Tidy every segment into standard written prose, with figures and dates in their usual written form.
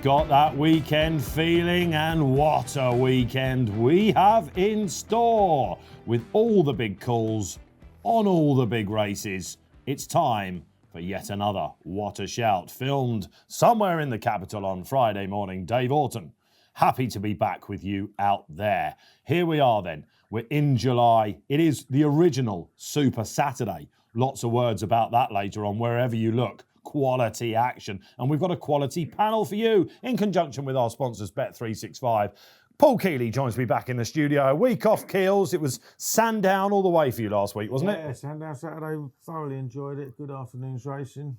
got that weekend feeling, and what a weekend we have in store. With all the big calls on all the big races, it's time for yet another What a Shout, filmed somewhere in the capital on Friday morning. Dave Orton, happy to be back with you out there. Here we are then, we're in July. It is the original Super Saturday. Lots of words about that later on, wherever you look. Quality action. And we've got a quality panel for you in conjunction with our sponsors, Bet365. Paul Kealy joins me back in the studio. A week off Keels. It was Sandown all the way for you last week, wasn't it? Yeah, Sandown Saturday. Thoroughly enjoyed it. Good afternoon's racing.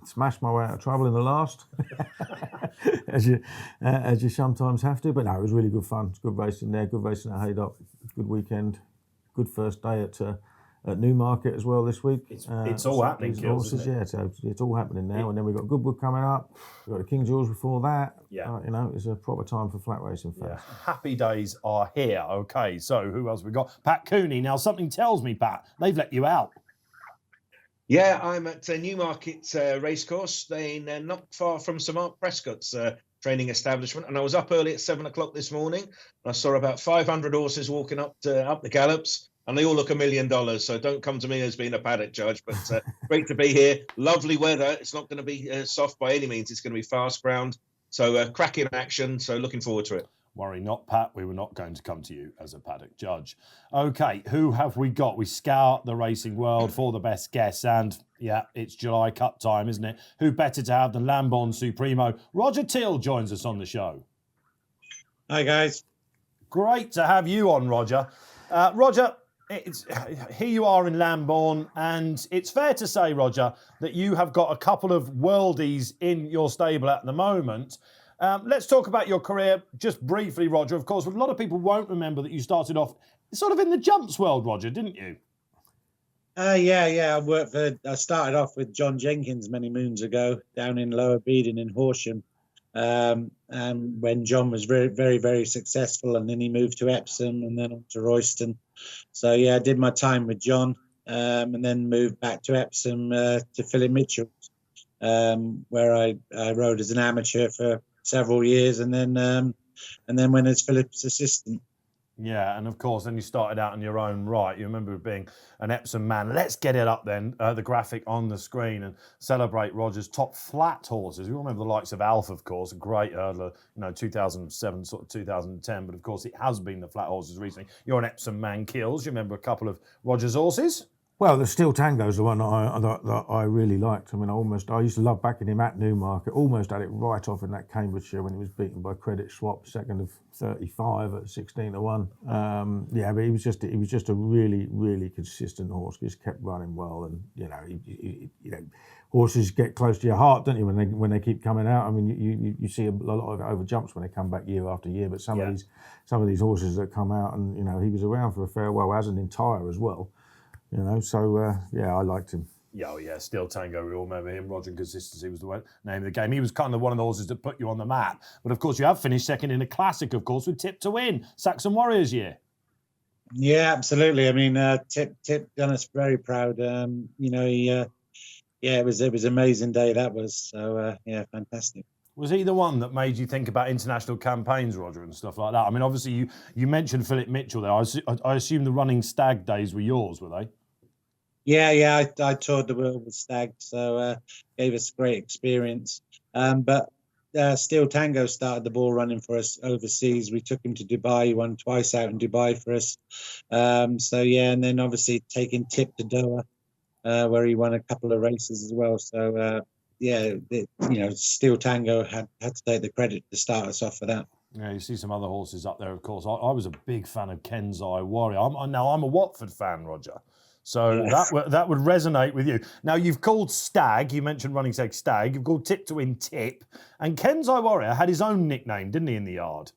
Smashed my way out of trouble in the last, as you sometimes have to. But no, it was really good fun. It's good racing there. Good racing at Haydock. Good weekend. Good first day at Newmarket as well this week. It's all happening, Kills, isn't it? Yeah, so it's all happening now. And then we've got Goodwood coming up. We've got the King George before that. Yeah. It's a proper time for flat racing fans. Yeah. Happy days are here. Okay, so who else we got? Pat Cooney. Now, something tells me, Pat, they've let you out. Yeah, I'm at Newmarket Racecourse, not far from Sir Mark Prescott's training establishment. And I was up early at 7 o'clock this morning. And I saw about 500 horses walking up the gallops. And they all look $1 million, so don't come to me as being a paddock judge. But great to be here. Lovely weather. It's not going to be soft by any means. It's going to be fast ground. So cracking action. So looking forward to it. Worry not, Pat. We were not going to come to you as a paddock judge. Okay, who have we got? We scour the racing world for the best guests. And, yeah, it's July Cup time, isn't it? Who better to have than Lambon Supremo? Roger Teal joins us on the show. Hi, guys. Great to have you on, Roger. Roger, here you are in Lambourn, and it's fair to say, Roger, that you have got a couple of worldies in your stable at the moment. Let's talk about your career just briefly, Roger. Of course, a lot of people won't remember that you started off sort of in the jumps world, Roger, didn't you? Yeah. I started off with John Jenkins many moons ago down in Lower Beeding in Horsham. And when John was very, very, very successful, and then he moved to Epsom and then on to Royston. So, yeah, I did my time with John and then moved back to Epsom to Philip Mitchell, where I rode as an amateur for several years and then went as Philip's assistant. Yeah, and of course, then you started out in your own right. You remember being an Epsom man. Let's get it up then, the graphic on the screen, and celebrate Roger's top flat horses. We all remember the likes of Alf, of course, a great hurdler, 2007, sort of 2010. But of course, it has been the flat horses recently. You're an Epsom man, Kills. You remember a couple of Roger's horses? Well, the Steel Tango's the one that I really liked. I mean, I used to love backing him at Newmarket. Almost had it right off in that Cambridgeshire when he was beaten by Credit Swap, second of 35 at 16-1. But he was just a really, really consistent horse. He just kept running well, and horses get close to your heart, don't you? When they keep coming out. I mean, you see a lot of over jumps when they come back year after year. But some of these horses that come out, and he was around for a fair while as an entire as well. I liked him. Yeah, Steel Tango, we all remember him. Roger and Consistency was the name of the game. He was kind of one of the horses that put you on the map. But of course, you have finished second in a classic, of course, with Tip to Win, Saxon Warriors year. Yeah, absolutely. I mean, Tip done us very proud. It was an amazing day that was. So fantastic. Was he the one that made you think about international campaigns, Roger, and stuff like that? I mean, obviously, you mentioned Philip Mitchell there. I assume the running stag days were yours, were they? Yeah. I toured the world with Stag, so gave us great experience. But Steel Tango started the ball running for us overseas. We took him to Dubai. He won twice out in Dubai for us. And then obviously taking Tip to Doha, where he won a couple of races as well. So Steel Tango had to take the credit to start us off for that. Yeah, you see some other horses up there, of course. I was a big fan of Kenzai Warrior. I'm a Watford fan, Roger. So that would resonate with you. Now, you've called Stag, you mentioned running Stag, you've called Tip to Win Tip, and Kenzai Warrior had his own nickname, didn't he, in the yard?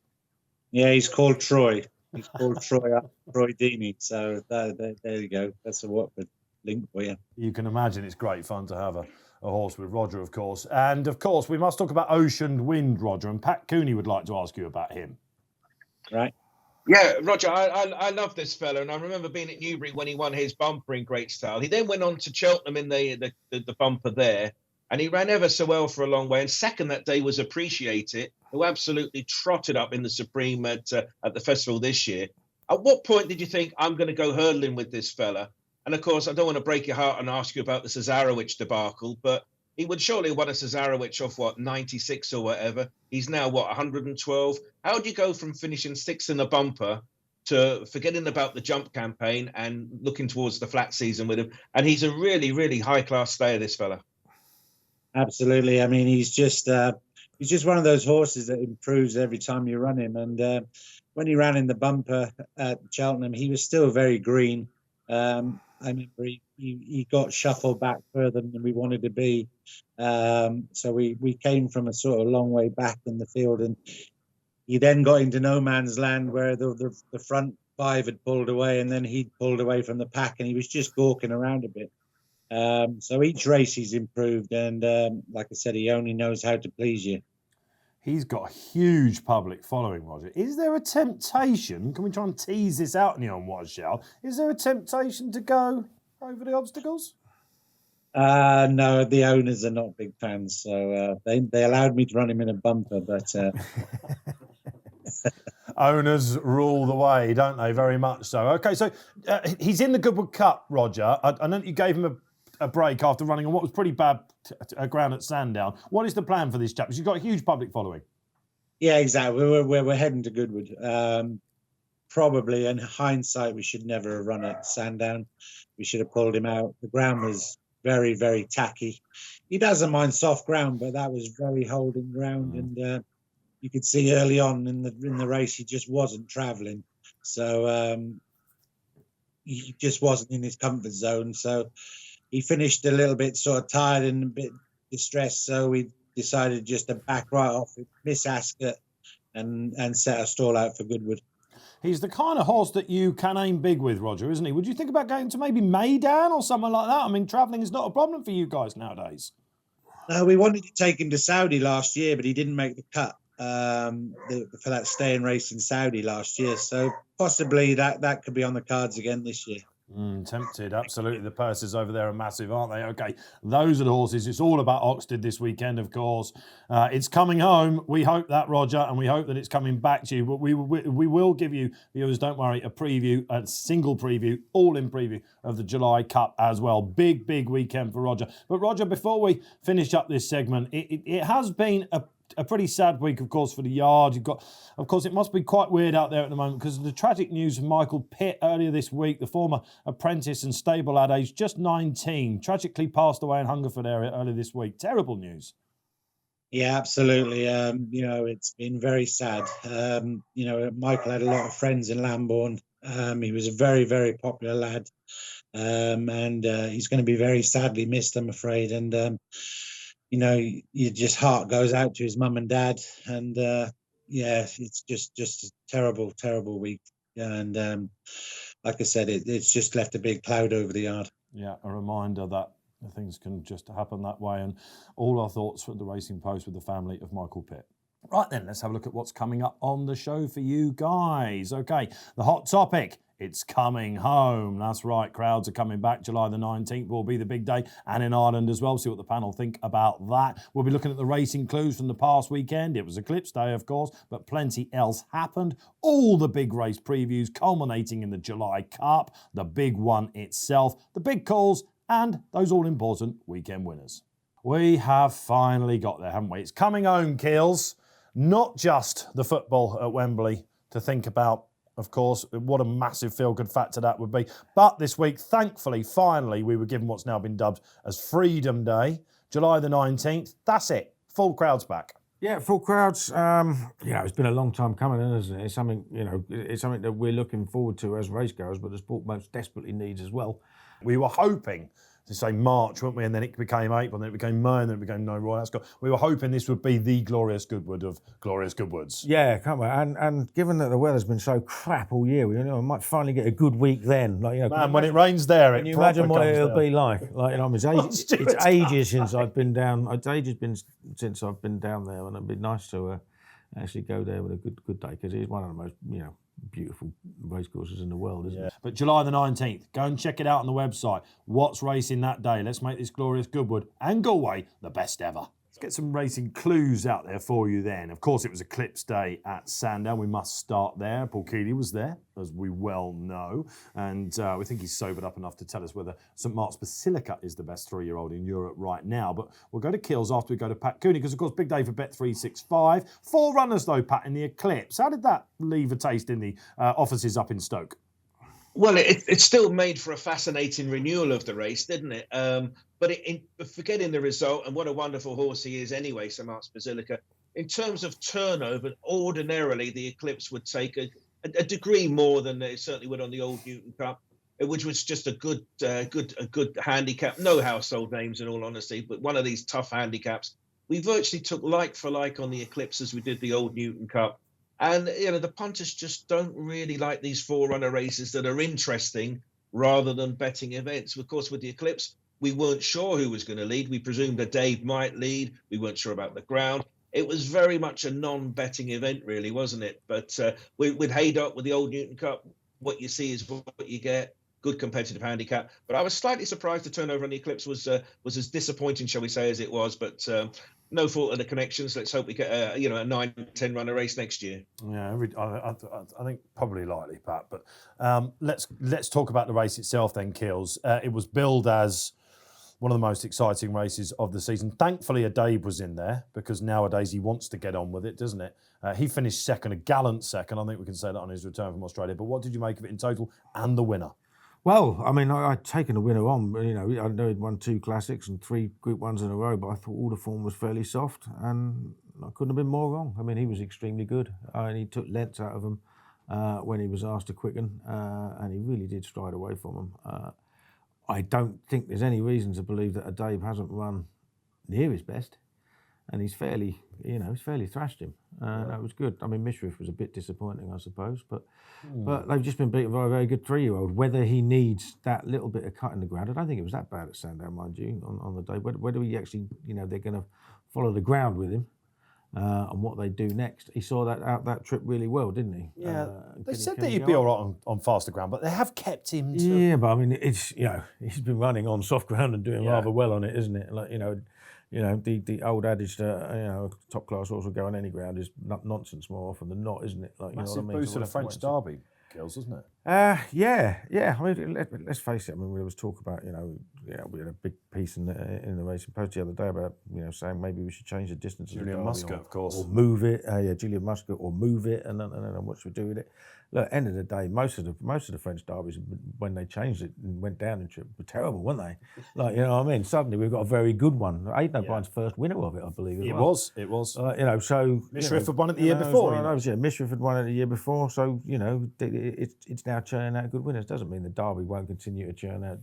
Yeah, he's called Troy. He's called Troy Deeney. So there you go. That's a Watford link for you. You can imagine it's great fun to have a horse with Roger, of course. And, of course, we must talk about Ocean Wind, Roger, and Pat Cooney would like to ask you about him. Right. Yeah, Roger, I love this fella, and I remember being at Newbury when he won his bumper in great style. He then went on to Cheltenham in the bumper there, And he ran ever so well for a long way. And second that day was Appreciate It, who absolutely trotted up in the Supreme at the festival this year. At what point did you think, I'm going to go hurdling with this fella? And of course, I don't want to break your heart and ask you about the Cesarewicz debacle, but he would surely have won a Cesarewicz off, 96 or whatever. He's now, 112? How do you go from finishing sixth in the bumper to forgetting about the jump campaign and looking towards the flat season with him? And he's a really, really high-class stayer, this fella. Absolutely. I mean, he's just one of those horses that improves every time you run him. And when he ran in the bumper at Cheltenham, he was still very green. I remember he got shuffled back further than we wanted to be. So we came from a sort of long way back in the field, and he then got into no man's land where the front five had pulled away, and then he'd pulled away from the pack, and he was just gawking around a bit. So each race he's improved, and like I said, he only knows how to please you. He's got a huge public following, Roger. Is there a temptation, can we try and tease this out in the On What a Shout, is there a temptation to go over the obstacles? No, the owners are not big fans, so they allowed me to run him in a bumper, but... Owners rule the way, don't they? Very much so. Okay, so he's in the Goodwood Cup, Roger. I know you gave him a break after running on what was pretty bad ground at Sandown. What is the plan for this chap? Because you've got a huge public following. Yeah, exactly. We're heading to Goodwood. Probably, in hindsight, we should never have run at Sandown. We should have pulled him out. The ground was very, very tacky. He doesn't mind soft ground, but that was very holding ground, and you could see early on in the race he just wasn't travelling. So he just wasn't in his comfort zone. So he finished a little bit sort of tired and a bit distressed. So we decided just to back right off with Miss Ascot and set a stall out for Goodwood. He's the kind of horse that you can aim big with, Roger, isn't he? Would you think about going to maybe Maidan or something like that? I mean, travelling is not a problem for you guys nowadays. We wanted to take him to Saudi last year, but he didn't make the cut for that stay-in race in Saudi last year. So possibly that could be on the cards again this year. Tempted, absolutely. The purses over there are massive, aren't they? Okay, those are the horses. It's all about Oxted this weekend, of course. It's coming home. We hope that, Roger, and we hope that it's coming back to you. But we will give you, viewers, don't worry, a single preview, all-in preview of the July Cup as well. Big, big weekend for Roger. But, Roger, before we finish up this segment, it has been a pretty sad week, of course, for the yard. You've got, of course, it must be quite weird out there at the moment because of the tragic news of Michael Pitt earlier this week, the former apprentice and stable lad, aged just 19, tragically passed away in Hungerford area earlier this week. Terrible news. Yeah, absolutely. It's been very sad. Michael had a lot of friends in Lambourne. He was a very, very popular lad. And he's going to be very sadly missed, I'm afraid. And, your just heart goes out to his mum and dad, and it's just a terrible, terrible week. And like I said, it's just left a big cloud over the yard. Yeah, a reminder that things can just happen that way. And all our thoughts from the Racing Post with the family of Michael Pitt. Right then, let's have a look at what's coming up on the show for you guys. Okay, the hot topic. It's coming home. That's right. Crowds are coming back. July the 19th will be the big day, and in Ireland as well. See what the panel think about that. We'll be looking at the racing clues from the past weekend. It was Eclipse Day, of course, but plenty else happened. All the big race previews culminating in the July Cup, the big one itself, the big calls, and those all-important weekend winners. We have finally got there, haven't we? It's coming home, Keels. Not just the football at Wembley to think about. Of course, what a massive feel-good factor that would be. But this week, thankfully, finally, we were given what's now been dubbed as Freedom Day, July the 19th. That's it. Full crowds back. Yeah, full crowds. It's been a long time coming, isn't it? It's something, it's something that we're looking forward to as racegoers, but the sport most desperately needs as well. We were hoping to say March, weren't we? And then it became April, and then it became May, and then it became no Royal Ascot. We were hoping this would be the glorious Goodwood of glorious Goodwoods. Yeah, can't we? And given that the weather's been so crap all year, we might finally get a good week then. Man, when it rains there, can you imagine what it'll be like? It's ages since I've been down. It's ages since I've been down there, and it'd be nice to actually go there with a good day, because it's one of the most beautiful racecourses in the world, isn't it? But July the 19th, go and check it out on the website. What's racing that day? Let's make this glorious Goodwood and Galway the best ever. Let's get some racing clues out there for you then. Of course, it was Eclipse Day at Sandown. We must start there. Paul Kealy was there, as we well know. And we think he's sobered up enough to tell us whether St Mark's Basilica is the best 3-year-old in Europe right now. But we'll go to Kills after we go to Pat Cooney, because, of course, big day for Bet365. 4 runners, though, Pat, in the Eclipse. How did that leave a taste in the offices up in Stoke? Well, it still made for a fascinating renewal of the race, didn't it? But forgetting the result, and what a wonderful horse he is anyway, St Mark's Basilica, in terms of turnover, ordinarily the Eclipse would take a degree more than they certainly would on the Old Newton Cup, which was just a good handicap. No household names, in all honesty, but one of these tough handicaps. We virtually took like for like on the Eclipse as we did the Old Newton Cup. And, the punters just don't really like these 4-runner races that are interesting rather than betting events. Of course, with the Eclipse, we weren't sure who was going to lead. We presumed that Dave might lead. We weren't sure about the ground. It was very much a non-betting event, really, wasn't it? But with Haydock, with the Old Newton Cup, what you see is what you get. Good competitive handicap. But I was slightly surprised the turnover on the Eclipse was as disappointing, shall we say, as it was. But no fault of the connections. Let's hope we get a 9-10 runner race next year. Yeah, I think probably likely, Pat. But let's talk about the race itself then, Kills. It was billed as one of the most exciting races of the season. Thankfully, Adabe was in there, because nowadays he wants to get on with it, doesn't it? He finished second, a gallant second. I think we can say that on his return from Australia. But what did you make of it in total and the winner? Well, I mean, I'd taken the winner on. I know he'd won 2 classics and 3 Group 1s in a row, but I thought all the form was fairly soft, and I couldn't have been more wrong. I mean, he was extremely good, and he took lengths out of him when he was asked to quicken, and he really did stride away from him. I don't think there's any reason to believe that Adabe hasn't run near his best, and he's fairly thrashed him. That was good. I mean, Mishriff was a bit disappointing, I suppose, but they've just been beaten by a very good 3-year-old. Whether he needs that little bit of cut in the ground, I don't think it was that bad at Sandown, mind you, on the day. Whether he actually, they're going to follow the ground with him and what they do next. He saw that trip really well, didn't he? Yeah, they said that he'd be all right on faster ground, but they have kept him. Yeah, but I mean, it's he's been running on soft ground and doing rather well on it, isn't it? Like the old adage that top class horse will go on any ground is nonsense more often than not, isn't it? Like, massive boost to the French Derby, Kills, isn't it? Yeah. I mean, let's face it. I mean, there was talk about we had a big piece in the Racing Post the other day about saying maybe we should change the distance. Julian Muscat, of course, or move it. Julian Muscat, or move it, and then what should we do with it? Look, end of the day, most of the French derbies, when they changed it and went down in trip, were terrible, weren't they? Like, what I mean? Suddenly we've got a very good one. Aidan O'Brien's first winner of it, I believe. It was. So Mishriff had won it the year before. Mishriff had won it the year before. So it's now churning out good winners. Doesn't mean the Derby won't continue to churn out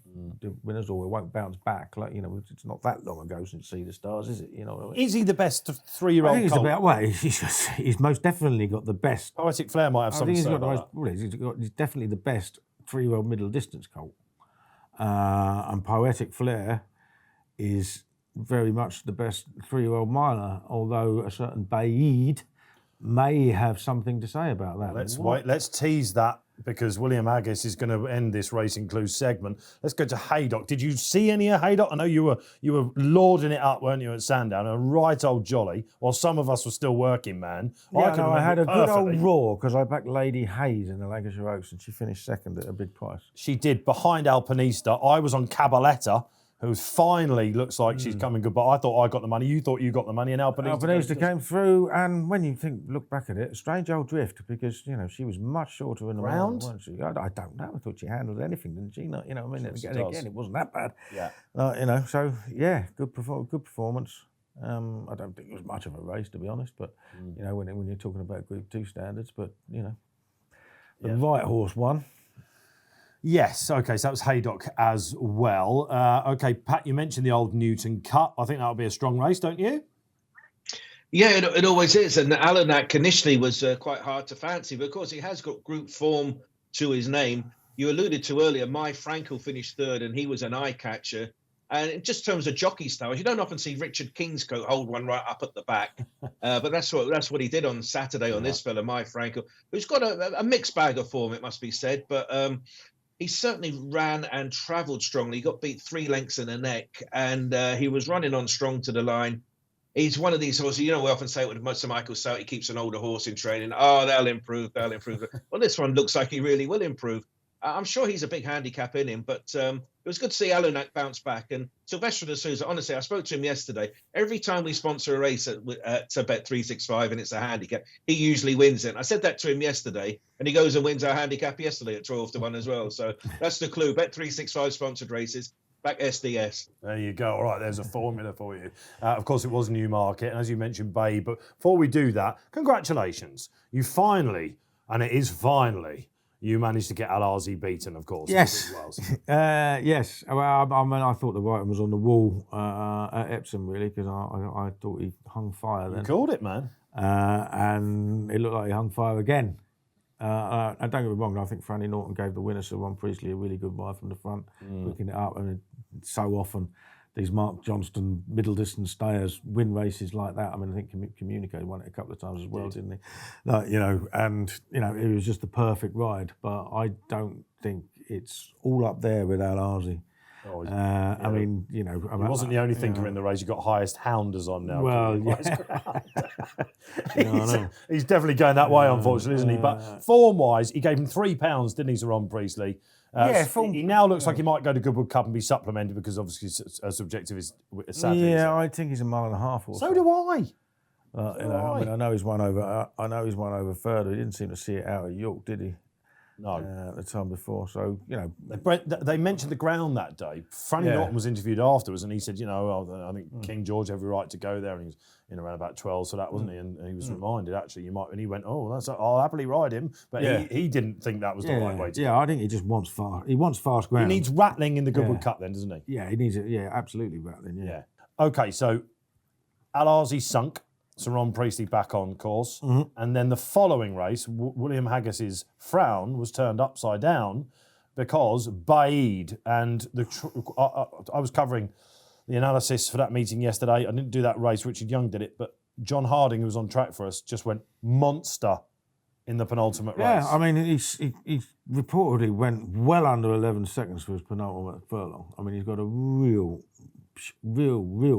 winners, or it won't bounce back. Like it's not that long ago since See the Stars, is it? Is he the best 3-year-old? I think he's about way. He's most definitely got the best. Poetic Flair might have something to say about that. He's definitely the best 3-year-old middle distance colt, and Poetic Flair is very much the best 3-year-old miler. Although a certain Baid may have something to say about that. Let's wait. Let's tease that, because William Haggis is going to end this Racing Clues segment. Let's go to Haydock. Did you see any of Haydock? I know you were lauding it up, weren't you, at Sandown? A right old jolly. While some of us were still working, man. I had a good old roar because I backed Lady Hayes in the Lancashire Oaks, and she finished second at a big price. She did, behind Alpinista. I was on Cabaletta, who finally looks like she's coming good. But I thought I got the money. You thought you got the money, and Alpinista came through. And when you look back at it, strange old drift, because she was much shorter in the round, wasn't she? I don't know. I thought she handled anything, didn't she? I mean, again, it wasn't that bad. Yeah. So yeah, good performance. I don't think it was much of a race, to be honest. But when you're talking about Group 2 standards, but the right horse won. Yes, okay, so that was Haydock as well. Okay, Pat, you mentioned the Old Newton Cup. I think that'll be a strong race, don't you? Yeah, it always is. And Alanak initially was quite hard to fancy, but of course he has got group form to his name. You alluded to earlier, My Frankel finished third, and he was an eye catcher. And in just terms of jockey style, you don't often see Richard Kingscote hold one right up at the back, but that's what he did on Saturday on this fella, My Franco, who's got a mixed bag of form, it must be said, but he certainly ran and travelled strongly. He got beat 3 lengths in the neck, and he was running on strong to the line. He's one of these horses, we often say with Sir Michael South, he keeps an older horse in training. Oh, they'll improve. Well, this one looks like he really will improve. I'm sure he's a big handicap in him, but it was good to see Alunak bounce back. And Sylvester de Souza, honestly, I spoke to him yesterday. Every time we sponsor a race at Bet365 and it's a handicap, he usually wins it. And I said that to him yesterday, and he goes and wins our handicap yesterday at 12-1 as well. So that's the clue. Bet365 sponsored races. Back SDS. There you go. All right, there's a formula for you. Of course, it was Newmarket, and as you mentioned, Babe. But before we do that, congratulations. You finally, and it is finally, you managed to get Al-Azi beaten, of course. Yes. Yes. Well, I thought the writing was on the wall at Epsom, really, because I thought he hung fire then. You called it, man. And it looked like he hung fire again. And don't get me wrong, I think Franny Norton gave the winner, Sir Ron Priestley, a really good ride from the front, picking it up. And so often these Mark Johnston middle distance stayers win races like that. I mean, I think Communique won it a couple of times as well, didn't he? It was just the perfect ride. But I don't think it's all up there with Al-Azi. Oh, I mean, he wasn't the only thinker in the race. You got highest hounders on now. Well, he's definitely going that way, unfortunately, isn't he? But form-wise, he gave him £3, didn't he, Sir Ron Priestley? He now looks like he might go to Goodwood Cup and be supplemented because obviously subjective is sadly. Yeah, I think he's a mile and a half or so. So do I. I know he's won over. I know he's won over Further. He didn't seem to see it out at York, did he? No. The time before. So, They mentioned the ground that day. Franny Norton was interviewed afterwards and he said, I think King George had every right to go there, and he was in around about 12, so that wasn't he? And he was reminded, actually, and he went, I'll happily ride him. But he didn't think that was the right way to go. Yeah, I think he just wants fast. He wants fast ground. He needs rattling in the Goodwood Cup then, doesn't he? Yeah, he needs it. Yeah, absolutely rattling, yeah. Okay, so Al-Azi sunk. Sir Ron Priestley back on course. And then the following race, William Haggis's frown was turned upside down because Baid and I was covering the analysis for that meeting yesterday. I didn't do that race. Richard Young did it, but John Harding, who was on track for us, just went monster in the penultimate race. Yeah, I mean, he reportedly went well under 11 seconds for his penultimate furlong. I mean, he's got a real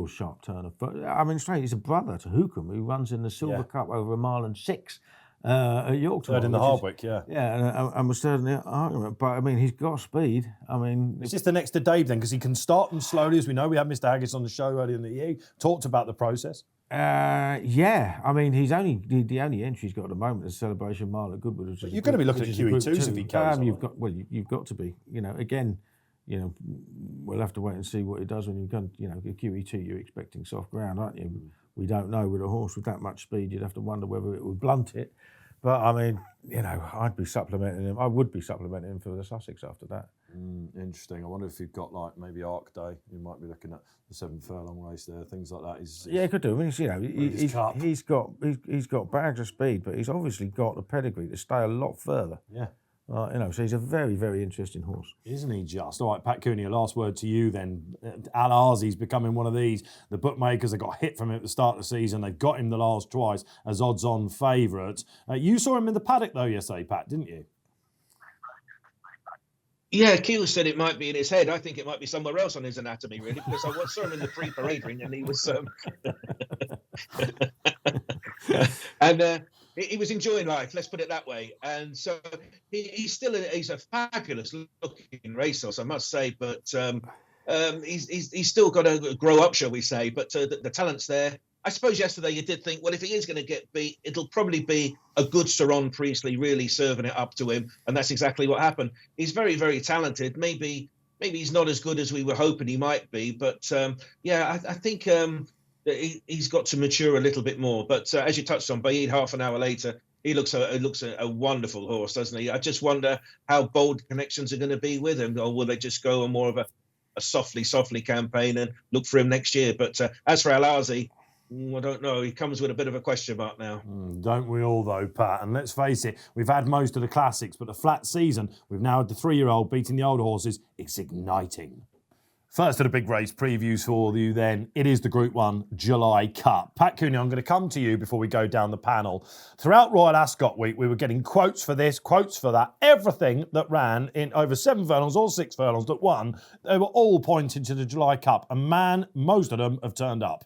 sharp turn of foot. I mean, straight, he's a brother to Hookham, who runs in the Silver Cup over 1.6 miles at York. Third in the Hardwick, and was third in the argument. But I mean, he's got speed. I mean, it's just the next to Dave then, because he can start them slowly, as we know. We had Mr. Haggis on the show earlier in the year, talked about the process. I mean, the only entry he's got at the moment is Celebration Mile at Goodwood. You're going to be looking at QE2s if he goes. You've got to be. Again. We'll have to wait and see what he does when you've gone. QE2, you're expecting soft ground, aren't you? We don't know. With a horse with that much speed, you'd have to wonder whether it would blunt it. But I mean, I'd be supplementing him. I would be supplementing him for the Sussex after that. Interesting. I wonder if you've got maybe Arc Day. You might be looking at the 7 furlong race there, things like that. He could do. I mean, he's got bags of speed, but he's obviously got the pedigree to stay a lot further. Yeah. So he's a very, very interesting horse. Isn't he just? All right, Pat Cooney, a last word to you then. Al-Azi's becoming one of these. The bookmakers have got hit from him at the start of the season. They've got him the last twice as odds-on favourite. You saw him in the paddock, though, yesterday, Pat, didn't you? Yeah, Kealy said it might be in his head. I think it might be somewhere else on his anatomy, really, because I saw him in the pre-parade ring and he was... He was enjoying life, let's put it that way. And so he's a fabulous looking racehorse, I must say, but he's still got to grow up, shall we say. But the talent's there. I suppose yesterday you did think, well, if he is going to get beat, it'll probably be a good Sir Ron Priestley really serving it up to him. And that's exactly what happened. He's very, very talented. Maybe he's not as good as we were hoping he might be. But I think... he's got to mature a little bit more. But as you touched on, Baid, half an hour later, he looks a wonderful horse, doesn't he? I just wonder how bold connections are going to be with him, or will they just go on more of a softly campaign and look for him next year? But as for Al-Azi, I don't know. He comes with a bit of a question mark now. Don't we all, though, Pat? And let's face it, we've had most of the classics, but the flat season, we've now had the 3-year-old beating the older horses. It's igniting. First of the big race previews for you then, it is the Group 1 July Cup. Pat Cooney, I'm going to come to you before we go down the panel. Throughout Royal Ascot Week, we were getting quotes for this, quotes for that. Everything that ran in over 7 furlongs or 6 furlongs that won, they were all pointing to the July Cup. And man, most of them have turned up.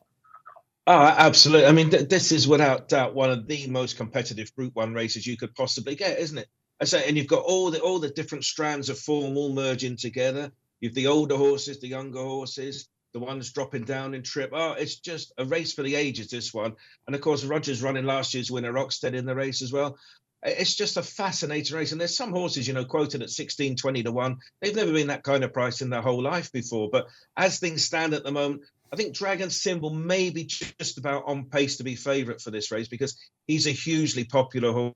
Oh, absolutely. I mean, this is without doubt one of the most competitive Group 1 races you could possibly get, isn't it? I say, and you've got all the different strands of form all merging together. You've the older horses, the younger horses, the ones dropping down in trip. Oh, it's just a race for the ages, this one. And of course, Roger's running last year's winner, Oxted, in the race as well. It's just a fascinating race. And there's some horses, quoted at 16, 20 to 1. They've never been that kind of price in their whole life before. But as things stand at the moment, I think Dragon Symbol may be just about on pace to be favourite for this race because he's a hugely popular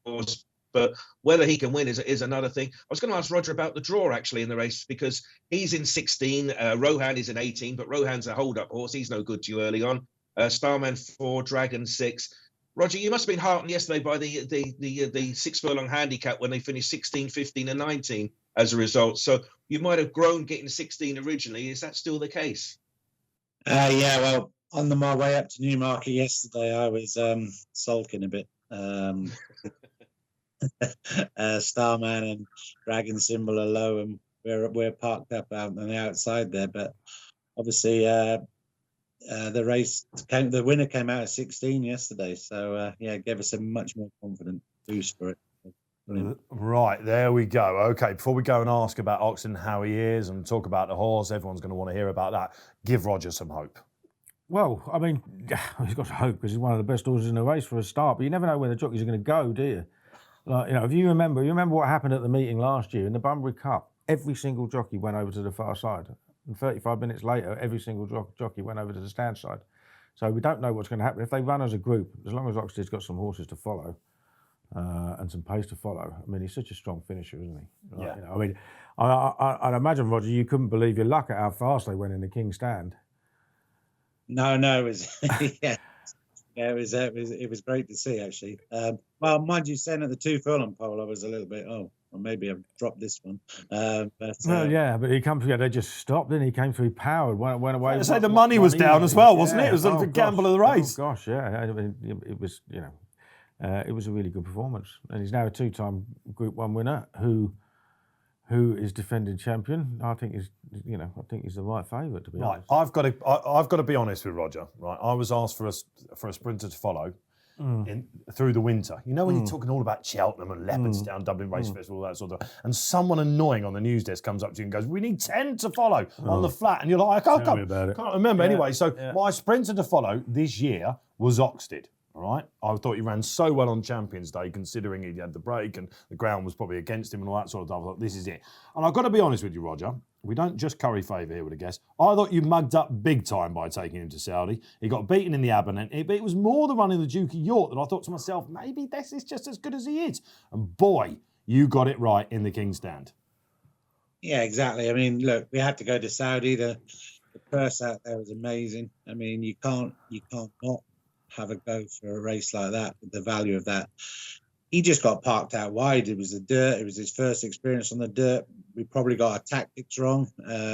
horse. But whether he can win is another thing. I was going to ask Roger about the draw, actually, in the race, because he's in 16. Rohan is in 18, but Rohan's a hold-up horse. He's no good to you early on. Starman 4, Dragon 6. Roger, you must have been heartened yesterday by the 6 furlong handicap when they finished 16, 15 and 19 as a result. So you might have grown getting 16 originally. Is that still the case? Yeah, well, on my way up to Newmarket yesterday, I was sulking a bit. Starman and Dragon Symbol are low, and we're parked up out on the outside there. But obviously, the winner came out at 16 yesterday, so it gave us a much more confident boost for it. Right, there we go. Okay, before we go and ask about Oxted and how he is and talk about the horse, everyone's going to want to hear about that. Give Roger some hope. Well, I mean, he's got hope because he's one of the best horses in the race for a start, but you never know where the jockeys are going to go, do you? Like, if you remember what happened at the meeting last year in the Bunbury Cup. Every single jockey went over to the far side, and 35 minutes later, every single jockey went over to the stand side. So we don't know what's going to happen if they run as a group. As long as Oxted's got some horses to follow and some pace to follow. I mean, he's such a strong finisher, isn't he? Like, Yeah. I mean, I'd imagine, Roger, you couldn't believe your luck at how fast they went in the King's Stand. No, it was it was great to see, actually. Well, mind you, saying at the 2 furlong pole, I was a little bit, well, maybe I've dropped this one. But he come through. They just stopped, didn't he? Came through powered, went away. I say the money was down as well, wasn't it? It was the gamble of the race. Oh gosh, yeah. I mean, it was, it was a really good performance, and he's now a 2-time Group 1 winner who is defending champion. I think he's the right favourite, to be honest. I've got to be honest with Roger. Right, I was asked for a sprinter to follow through the winter. You know when you're talking all about Cheltenham and Leopardstown, Dublin Race Festival, all that sort of, and someone annoying on the news desk comes up to you and goes, "We need 10 to follow on the flat," and you're like, "I can't remember." Anyway, so my sprinter to follow this year was Oxted. All right, I thought he ran so well on Champions Day, considering he had the break and the ground was probably against him and all that sort of stuff. I thought, this is it. And I've got to be honest with you, Roger. We don't just curry favour here with a guess. I thought you mugged up big time by taking him to Saudi. He got beaten in the Aberdeen, but it was more the run in the Duke of York that I thought to myself, maybe this is just as good as he is. And boy, you got it right in the King's Stand. Yeah, exactly. I mean, look, we had to go to Saudi. The purse out there was amazing. I mean, you can't not have a go for a race like that, the value of that. He just got parked out wide. It was the dirt. It was his first experience on the dirt. We probably got our tactics wrong.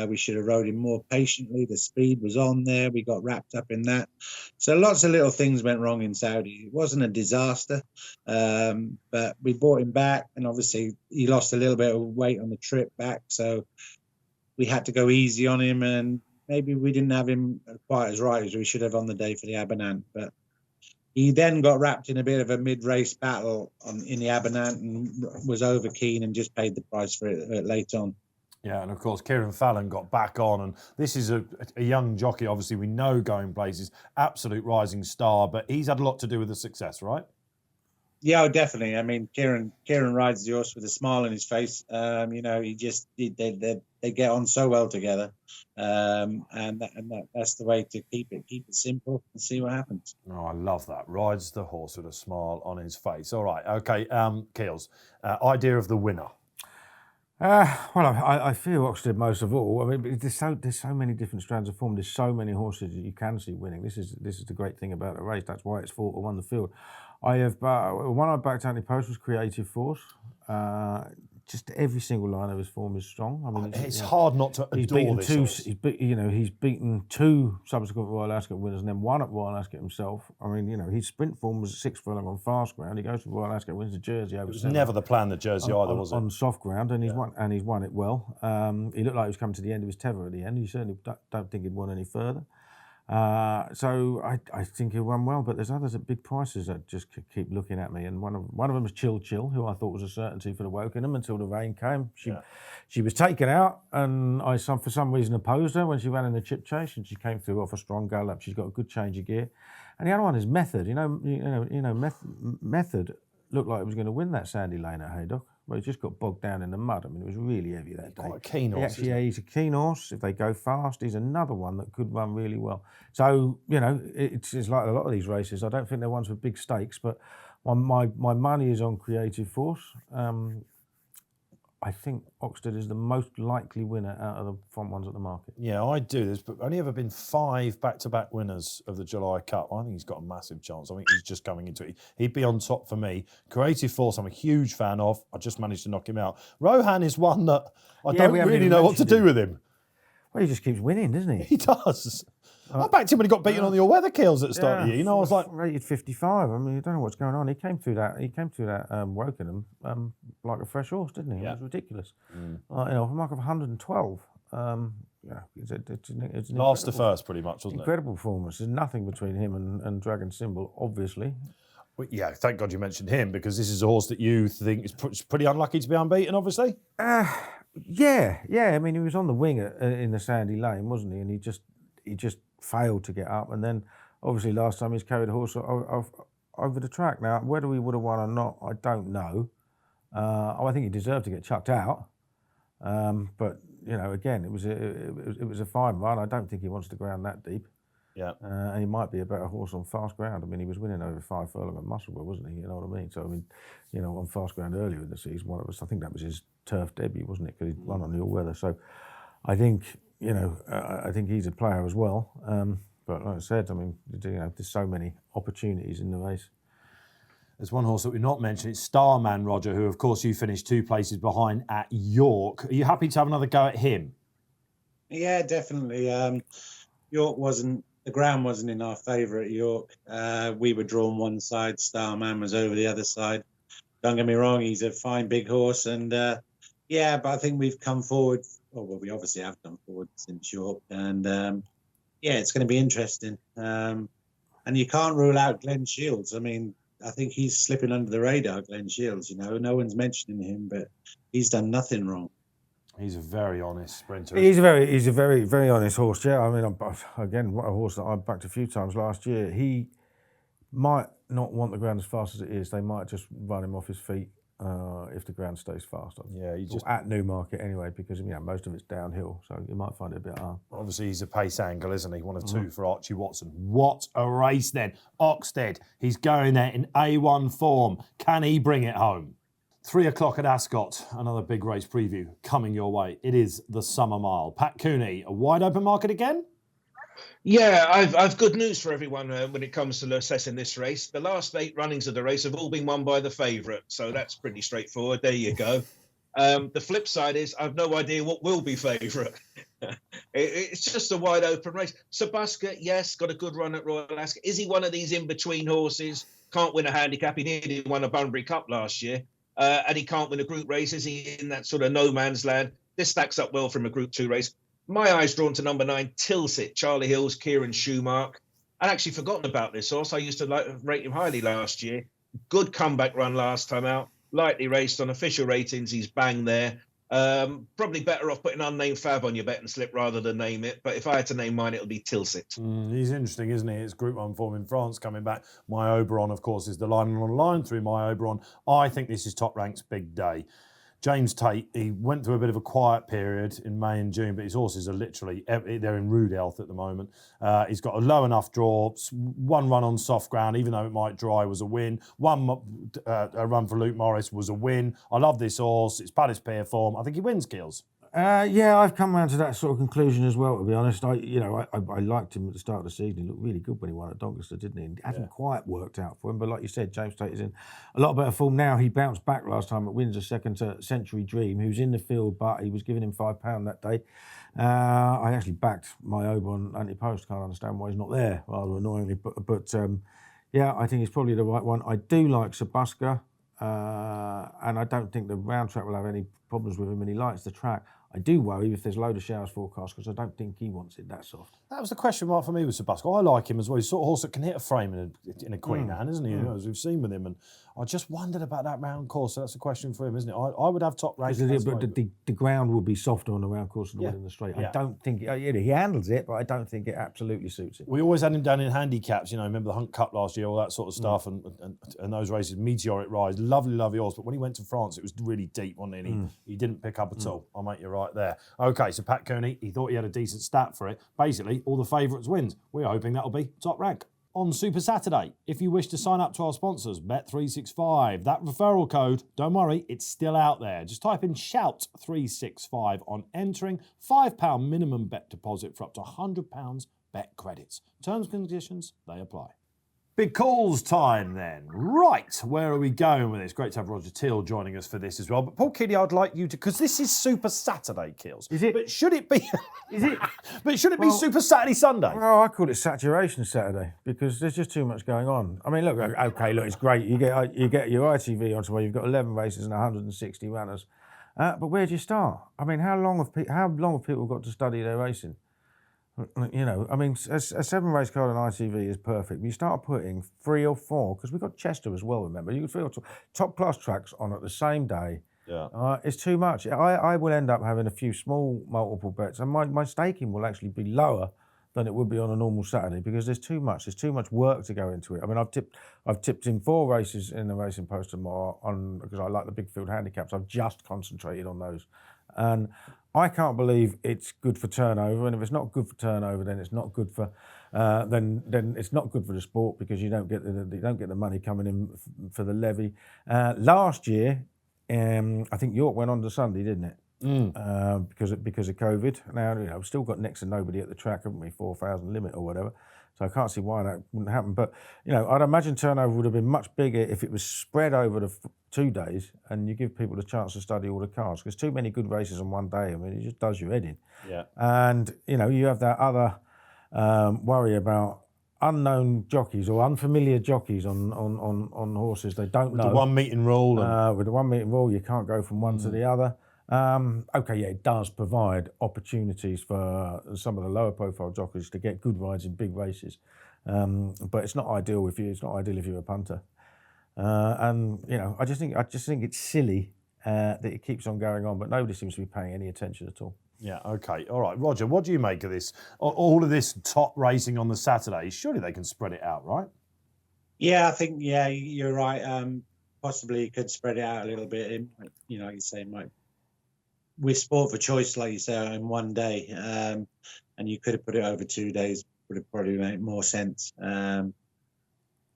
We should have rode him more patiently. The speed was on there. We got wrapped up in that. So lots of little things went wrong in Saudi. It wasn't a disaster, but we brought him back, and obviously he lost a little bit of weight on the trip back. So we had to go easy on him, and maybe we didn't have him quite as right as we should have on the day for the Abernant. But he then got wrapped in a bit of a mid-race battle in the Abernant and was over keen and just paid the price for it late on. Yeah, and of course, Kieran Fallon got back on, and this is a young jockey, obviously we know going places, absolute rising star, but he's had a lot to do with the success, right? Yeah, definitely. I mean, Kieran rides the horse with a smile on his face. They get on so well together, that's the way to keep it simple and see what happens. Oh, I love that. Rides the horse with a smile on his face. All right, okay. Keels, idea of the winner. I fear Oxted most of all. I mean, there's so many different strands of form. There's so many horses that you can see winning. This is the great thing about the race. That's why it's 4 to 1 the field. I have one I backed Anthony Post was Creative Force. just every single line of his form is strong. I mean, it's hard not to adore this horse. He's beaten 2 subsequent Royal Ascot winners and then 1 at Royal Ascot himself. I mean, his sprint form was 6 furlong on fast ground. He goes to Royal Ascot, wins the Jersey over. It was never the plan, the Jersey either, was it? On soft ground, and he's won it well. He looked like he was coming to the end of his tether at the end. He certainly don't think he'd won any further. So I think he'll run well, but there's others at big prices that just keep looking at me, and one of them is Chill, who I thought was a certainty for the Wokingham until the rain came. She was taken out, and I for some reason opposed her when she ran in the chip chase, and she came through off a strong gallop. She's got a good change of gear, and the other one is Method. Method looked like it was going to win that Sandy Lane at Haydock. Well, he just got bogged down in the mud. I mean, it was really heavy that day. Quite a keen horse. He's a keen horse. If they go fast, he's another one that could run really well. So, it's like a lot of these races. I don't think they're ones with big stakes, but my money is on Creative Force. I think Oxted is the most likely winner out of the front ones at the market. Yeah, I do. There's only ever been 5 back-to-back winners of the July Cup. I think he's got a massive chance. I think he's just coming into it. He'd be on top for me. Creative Force, I'm a huge fan of. I just managed to knock him out. Rohan is one that I don't really know what to do with him. Well, he just keeps winning, doesn't he? He does. I backed him when he got beaten on the all-weather kills at the start of the year. I was like, rated 55. I mean, you don't know what's going on. He came through that Wokingham like a fresh horse, didn't he? Yeah. It was ridiculous. A mark of 112. It's last to first, pretty much, wasn't it? Incredible performance. There's nothing between him and Dragon Symbol, obviously. Well, yeah, thank God you mentioned him, because this is a horse that you think is pretty unlucky to be unbeaten, obviously. Yeah. I mean, he was on the wing in the Sandy Lane, wasn't he? And he just failed to get up, and then obviously last time he's carried a horse over the track. Now, whether he would have won or not, I don't know. I think he deserved to get chucked out, but again, it was a fine run. I don't think he wants to ground that deep. Yeah, and he might be a better horse on fast ground. I mean, he was winning over 5 furlong at Musselburgh, wasn't he? You know what I mean? So I mean, on fast ground earlier in the season, I think that was his turf debut, wasn't it? Because he won on the all weather. So I think. I think he's a player as well. But like I said, I mean, there's so many opportunities in the race. There's one horse that we've not mentioned. It's Starman, Roger, who, of course, you finished 2 places behind at York. Are you happy to have another go at him? Yeah, definitely. The ground wasn't in our favour at York. We were drawn one side. Starman was over the other side. Don't get me wrong, he's a fine big horse. And, but I think we've come forward. Well, we obviously have come forward since York, and it's going to be interesting. And you can't rule out Glenn Shields. I mean, I think he's slipping under the radar, Glenn Shields. No one's mentioning him, but he's done nothing wrong. He's a very honest sprinter. He's a very, very honest horse. Yeah, I mean, again, what a horse that I backed a few times last year. He might not want the ground as fast as it is. They might just run him off his feet. If the ground stays fast. Yeah, you just at Newmarket anyway, because most of it's downhill, so you might find it a bit hard. Obviously, he's a pace angle, isn't he? 1 of 2 for Archie Watson. What a race then! Oxted, he's going there in A1 form. Can he bring it home? 3 o'clock at Ascot. Another big race preview coming your way. It is the Summer Mile. Pat Cooney, a wide open market again. Yeah, I've good news for everyone when it comes to assessing this race. The last 8 runnings of the race have all been won by the favourite, so that's pretty straightforward. There you go. The flip side is I've no idea what will be favourite. It's just a wide open race. Sabuska, yes, got a good run at Royal Ascot. Is he one of these in-between horses? Can't win a handicap. He nearly won a Bunbury Cup last year, and he can't win a group race. Is he in that sort of no man's land? This stacks up well from a Group 2 race. My eye's drawn to number 9, Tilsit, Charlie Hills, Kieran Schumark. I'd actually forgotten about this horse. I used to rate him highly last year. Good comeback run last time out. Lightly raced on official ratings. He's bang there. Probably better off putting unnamed fab on your bet and slip rather than name it. But if I had to name mine, it'll be Tilsit. He's interesting, isn't he? It's Group 1 form in France coming back. My Oberon, of course, is the line on the line through My Oberon. I think this is Top Rank's big day. James Tate, he went through a bit of a quiet period in May and June, but his horses are literally, they're in rude health at the moment. He's got a low enough draw, 1 run on soft ground, even though it might dry, was a win. A run for Luke Morris was a win. I love this horse. It's Palace Pier form. I think he wins, Keels. Yeah, I've come around to that sort of conclusion as well. To be honest, I liked him at the start of the season. He looked really good when he won at Doncaster, didn't he? It hasn't quite worked out for him, but like you said, James Tate is in a lot better form now. He bounced back last time at Windsor, second to Century Dream, who's in the field, but he was giving him £5 that day. I actually backed my Oban anti-post. Can't understand why he's not there, rather annoyingly. But yeah, I think he's probably the right one. I do like Sabuska, and I don't think the round track will have any problems with him, and he likes the track. I do worry if there's a load of showers forecast because I don't think he wants it that soft. That was the question mark for me with Sabasco. I like him as well. He's sort of horse that can hit a frame in a Queen Anne, isn't he? You know, as we've seen with him. And I just wondered about that round course. So that's a question for him, isn't it? I would have top rank. But the ground will be softer on the round course than in the straight. I don't think he handles it, but I don't think it absolutely suits it. We always had him down in handicaps. You know, remember the Hunt Cup last year, all that sort of stuff, and those races, meteoric rise, lovely horse. But when he went to France, it was really deep, wasn't it? And he didn't pick up at all. I'll make you right there. Okay, so Pat Cooney, he thought he had a decent stat for it. Basically, all the favourites wins. We're hoping that'll be top rank. On Super Saturday, if you wish to sign up to our sponsors, Bet365, that referral code, don't worry, it's still out there. Just type in SHOUT365 on entering. £5 minimum bet deposit for up to £100 bet credits. Terms and conditions, they apply. Big calls time then. Right, where are we going with this? Great to have Roger Teal joining us for this as well. But Paul Kealy, I'd like you to, because this is Super Saturday, Keels. Is it? But should it be? Is it? But should it be Super Saturday Sunday? Well, I call it Saturation Saturday because there's just too much going on. I mean, look, it's great. You get your ITV onto where you've got 11 races and 160 runners. But where do you start? I mean, how long have people got to study their racing? You know, I mean, a 7-race card on ITV is perfect. But you start putting 3 or 4, because we've got Chester as well, remember. You got 3 or 2 top-class tracks on at the same day. Yeah. It's too much. I will end up having a few small multiple bets, and my staking will actually be lower than it would be on a normal Saturday because there's too much. There's too much work to go into it. I mean, I've tipped in 4 races in the Racing Post tomorrow because I like the big field handicaps. I've just concentrated on those. And I can't believe it's good for turnover, and if it's not good for turnover, then it's not good for then it's not good for the sport because you don't get the money coming in for the levy. Last year, I think York went on to Sunday, didn't it? Because of COVID. Now we've still got next to nobody at the track, haven't we? 4,000 limit or whatever. So I can't see why that wouldn't happen. But I'd imagine turnover would have been much bigger if it was spread over the 2 days and you give people the chance to study all the cars. Because too many good races on one day, I mean, it just does your head in. Yeah. And you have that other worry about unknown jockeys or unfamiliar jockeys on horses they don't know. With the 1 meeting rule. With the 1 meeting rule, you can't go from one to the other. It does provide opportunities for some of the lower profile jockeys to get good rides in big races, but it's not ideal if you're a punter. I just think it's silly that it keeps on going on, but nobody seems to be paying any attention at all. Yeah, okay. All right, Roger, what do you make of this? All of this top racing on the Saturday, surely they can spread it out, right? Yeah, I think, you're right. Possibly you could spread it out a little bit. Like you say, with sport for choice, like you say, in one day, and you could have put it over 2 days, would have probably made more sense. But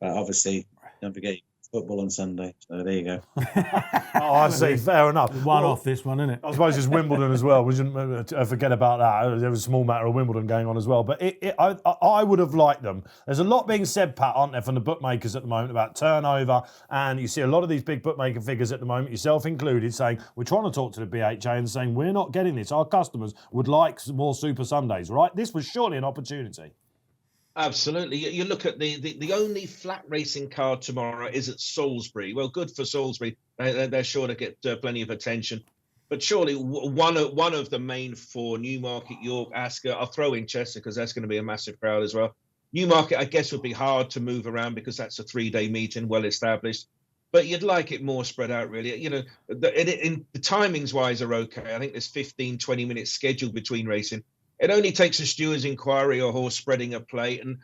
obviously, don't forget football on Sunday. So there you go. I see. Fair enough. Off this one, isn't it? I suppose it's Wimbledon as well. We shouldn't forget about that. There was a small matter of Wimbledon going on as well. But I would have liked them. There's a lot being said, Pat, aren't there, from the bookmakers at the moment about turnover. And you see a lot of these big bookmaker figures at the moment, yourself included, saying, we're trying to talk to the BHA and saying, we're not getting this. Our customers would like more Super Sundays, right? This was surely an opportunity. Absolutely. You look at the only flat racing card tomorrow is at Salisbury. Well, good for Salisbury. They're sure to get plenty of attention. But surely one of the main 4, Newmarket, York, Ascot, I'll throw in Chester because that's going to be a massive crowd as well. Newmarket, I guess, would be hard to move around because that's a 3-day meeting, well established. But you'd like it more spread out, really. The timings wise are okay. I think there's 15, 20 minutes scheduled between racing. It only takes a steward's inquiry or horse spreading a plate, and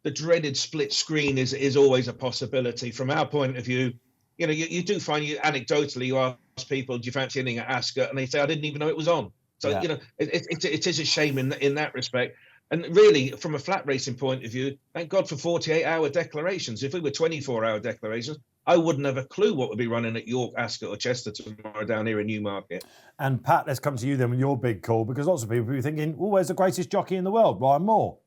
the dreaded split screen is always a possibility. From our point of view, you do find anecdotally you ask people, do you fancy anything at Ascot? And they say, I didn't even know it was on. So, it is a shame in that respect. And really, from a flat racing point of view, thank God for 48-hour declarations. If we were 24-hour declarations, I wouldn't have a clue what would be running at York, Ascot or Chester tomorrow down here in Newmarket. And Pat, let's come to you then with your big call, because lots of people will be thinking, oh, where's the greatest jockey in the world? Ryan Moore.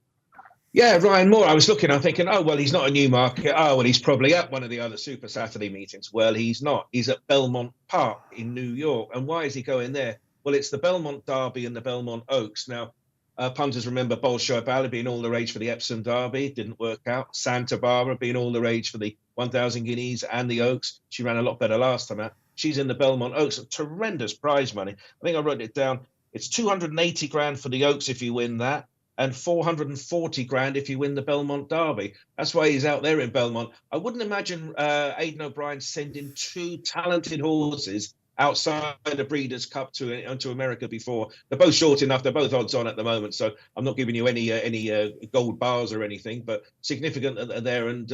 Yeah, Ryan Moore. I was looking, I'm thinking, oh, well, he's not a Newmarket. Oh, well, he's probably at one of the other Super Saturday meetings. Well, he's not. He's at Belmont Park in New York. And why is he going there? Well, it's the Belmont Derby and the Belmont Oaks. Now, punters remember Bolshoi Ballet being all the rage for the Epsom Derby. Didn't work out. Santa Barbara being all the rage for the 1,000 guineas and the Oaks. She ran a lot better last time out. She's in the Belmont Oaks. Tremendous prize money. I think I wrote it down. It's 280 grand for the Oaks if you win that, and 440 grand if you win the Belmont Derby. That's why he's out there in Belmont. I wouldn't imagine Aidan O'Brien sending two talented horses outside the Breeders' Cup to America before. They're both short enough. They're both odds on at the moment. So I'm not giving you any gold bars or anything, but significant that they're there. And,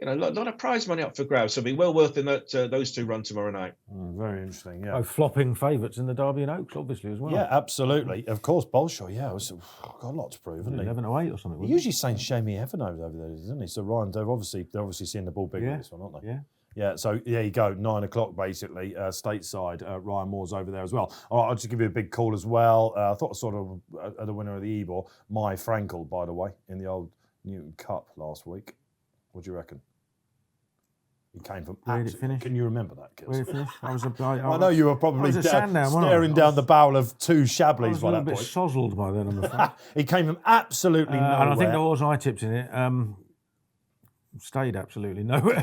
a lot of prize money up for grabs. So it'll be well worth in that those two run tomorrow night. Very interesting, yeah. Both flopping favourites in the Derby and Oaks, obviously, as well. Yeah, absolutely. Of course, Bolshoi, got a lot to prove, hasn't he? 11 or 8 or something. He's usually saying show me heaven over there, isn't he? So Ryan, they're obviously seeing the ball big with this one, aren't they? Yeah. Yeah, so there you go, 9 o'clock basically, stateside. Ryan Moore's over there as well. All right, I'll just give you a big call as well. I thought I saw the winner of the Ebor, My Frankel, by the way, in the old Newton Cup last week. What do you reckon? He came from. Where did it finish? Can you remember that, Kills? Where did it finish? I know you were probably staring down the barrel of two Chablis by that point. I was a bit sozzled by then, I'm afraid. He came from absolutely nowhere. And I think the horse I tipped in it stayed absolutely nowhere.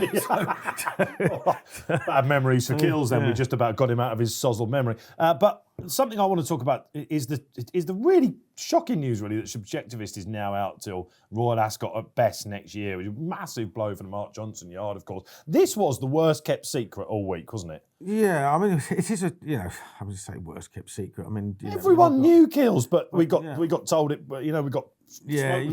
Bad memories for Kills then. We just about got him out of his sozzled memory. But something I want to talk about is the really shocking news, really, that Subjectivist is now out till Royal Ascot at best next year. Which is a massive blow for the Mark Johnson yard, of course. This was the worst kept secret all week, wasn't it? Yeah, I mean, it is I would say worst kept secret. I mean, everyone knew Kills, but we got told it. We got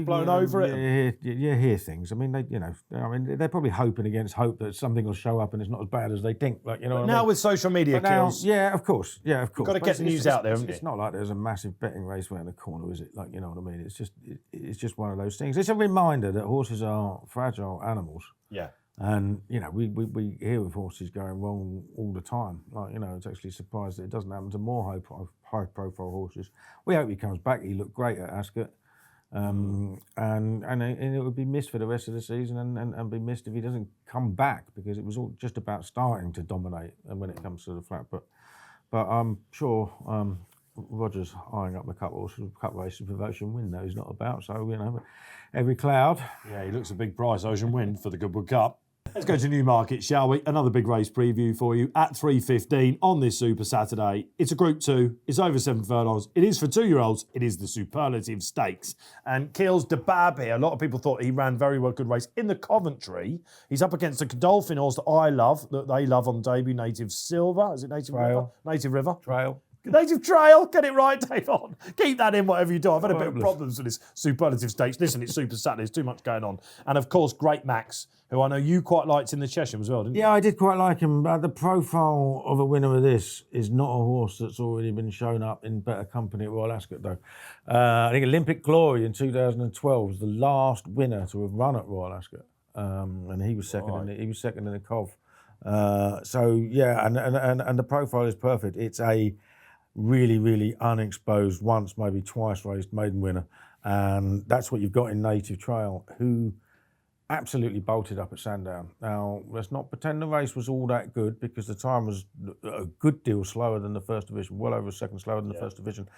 blown over it. You hear things. I mean, they're probably hoping against hope that something will show up and it's not as bad as they think. Now with social media, Kills. Yeah, of course. You've got to get the news out there, haven't you? It's not like there's a massive betting race around the corner, is it? You know what I mean? It's just one of those things. It's a reminder that horses are fragile animals. Yeah. And, we hear of horses going wrong all the time. It's actually surprised that it doesn't happen to more high-profile horses. We hope he comes back. He looked great at Ascot. And it would be missed for the rest of the season and be missed if he doesn't come back, because it was all just about starting to dominate and when it comes to the flat. But I'm sure Roger's eyeing up the cup races with Ocean Wind, though he's not about. So, every cloud. Yeah, he looks a big price, Ocean Wind, for the Goodwood Cup. Let's go to Newmarket, shall we? Another big race preview for you at 3:15 on this Super Saturday. It's a Group 2. It's over 7 furlongs. It is for 2-year-olds. It is the Superlative Stakes. And Keel's Debab here. A lot of people thought he ran very well, good race in the Coventry. He's up against a Godolphin horse that they love on debut, Native Silver. Is it Native River? Native River. Trail. Native Trail, get it right, Dave. On. Keep that in, whatever you do. I've had a bit of problems with this Superlative Stakes. Listen, it's Super Saturday. There's too much going on. And, of course, Great Max, who I know you quite liked in the Chesham as well, didn't you? Yeah, I did quite like him. The profile of a winner of this is not a horse that's already been shown up in better company at Royal Ascot, though. I think Olympic Glory in 2012 was the last winner to have run at Royal Ascot. And he was second. He was second in the Cov. And the profile is perfect. It's a really, really unexposed, once, maybe twice raced maiden winner. And that's what you've got in Native Trail, who absolutely bolted up at Sandown. Now, let's not pretend the race was all that good, because the time was a good deal slower than the First Division, well over a second slower than the First Division.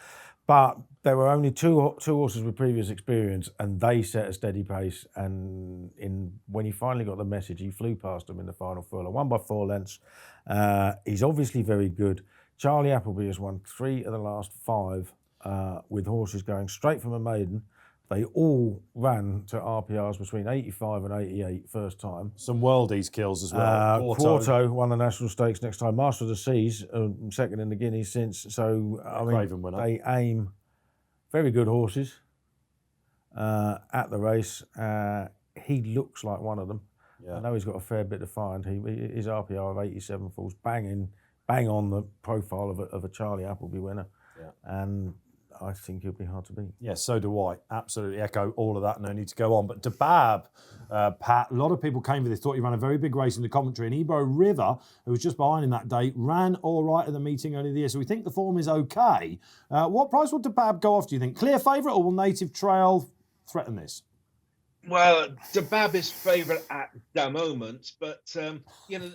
But there were only two horses with previous experience, and they set a steady pace. And when he finally got the message, he flew past them in the final furlong, won by 4 lengths. He's obviously very good. Charlie Appleby has won 3 of the last 5 with horses going straight from a maiden. They all ran to RPRs between 85 and 88 first time. Some worldies Kills as well. Quarto won the National Stakes next time. Master of the Seas, second in the Guineas since. So, they aim very good horses at the race. He looks like one of them. Yeah. I know he's got a fair bit to find. His RPR of 87 falls bang on the profile of a Charlie Appleby winner. Yeah. And I think he'll be hard to beat. Yeah, so do I. Absolutely echo all of that. No need to go on. But Dabab, Pat, a lot of people came for this, thought he ran a very big race in the commentary. And Ebro River, who was just behind him that day, ran all right at the meeting earlier this year. So we think the form is okay. What price will Dabab go off, do you think? Clear favourite, or will Native Trail threaten this? Well, Dabab is favourite at the moment, but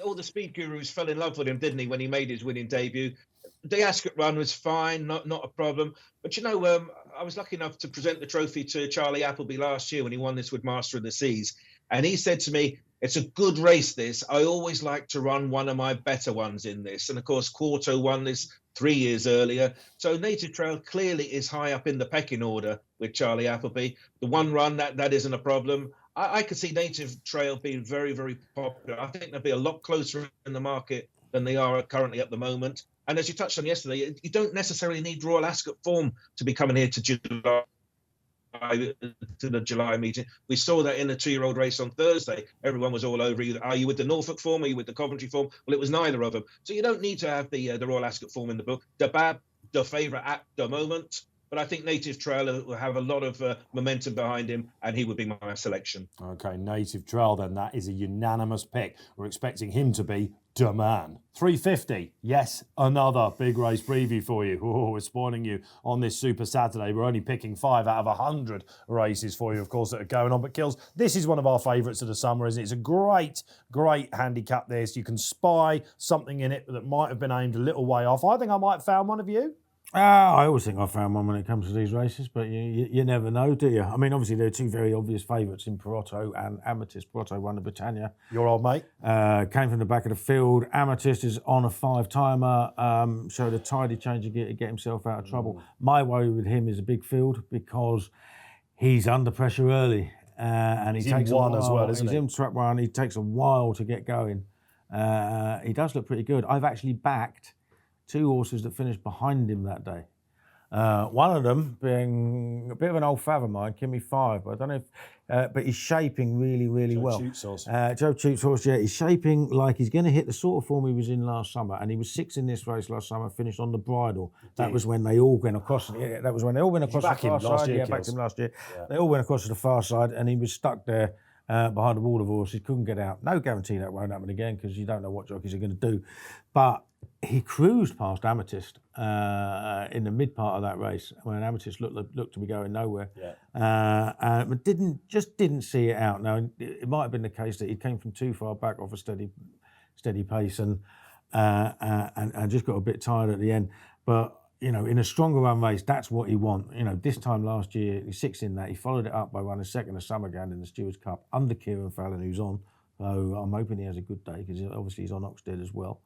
all the speed gurus fell in love with him, didn't he, when he made his winning debut? The Ascot run was fine, not a problem. But I was lucky enough to present the trophy to Charlie Appleby last year when he won this with Master of the Seas, and he said to me, "It's a good race, this. I always like to run one of my better ones in this." And of course, Quarto won this 3 years earlier. So Native Trail clearly is high up in the pecking order with Charlie Appleby. The one run, that isn't a problem. I could see Native Trail being very, very popular. I think they'll be a lot closer in the market than they are currently at the moment. And as you touched on yesterday, you don't necessarily need Royal Ascot form to be coming here to the July meeting. We saw that in the 2-year-old race on Thursday. Everyone was all over you. Are you with the Norfolk form? Are you with the Coventry form? Well, it was neither of them. So you don't need to have the Royal Ascot form in the book. Dabab, the favourite at the moment. But I think Native Trail will have a lot of momentum behind him, and he would be my selection. Okay, Native Trail then. That is a unanimous pick. We're expecting him to be the man. 350. Yes, another big race preview for you. Oh, we're spoiling you on this Super Saturday. We're only picking 5 out of 100 races for you, of course, that are going on. But Kills, this is one of our favourites of the summer, isn't it? It's a great, great handicap this. You can spy something in it that might have been aimed a little way off. I think I might have found one of you. I always think I found one when it comes to these races, but you never know, do you? I mean, obviously there are two very obvious favourites in Perotto and Amethyst. Perotto won the Britannia. Your old mate. Came from the back of the field. Amethyst is on a 5-timer, showed a tidy change of gear to get himself out of trouble. My worry with him is a big field because he's under pressure early. And he takes one as well, isn't he? He's in trap one. He takes a while to get going. He does look pretty good. I've actually backed 2 horses that finished behind him that day. One of them being a bit of an old fav of mine, Kimmy 5, but I don't know if, but he's shaping really, really well. Joe Tute's horse, yeah, he's shaping like he's going to hit the sort of form he was in last summer, and he was 6 in this race last summer, finished on the bridle. That was when they all went across. Yeah, that was when they all went across the far side. Yeah, backed him last year. Yeah. They all went across to the far side, and he was stuck there behind a wall of horses, couldn't get out. No guarantee that won't happen again because you don't know what jockeys are going to do, but he cruised past Amethyst in the mid part of that race when Amethyst looked to be going nowhere. Yeah. But didn't see it out. Now it might have been the case that he came from too far back off a steady pace and just got a bit tired at the end. But in a stronger run race, that's what he wants. This time last year, he's 6 in that. He followed it up by running second of Summergand in the Stewards Cup under Kieran Fallon, who's on. So I'm hoping he has a good day because obviously he's on Oxted as well.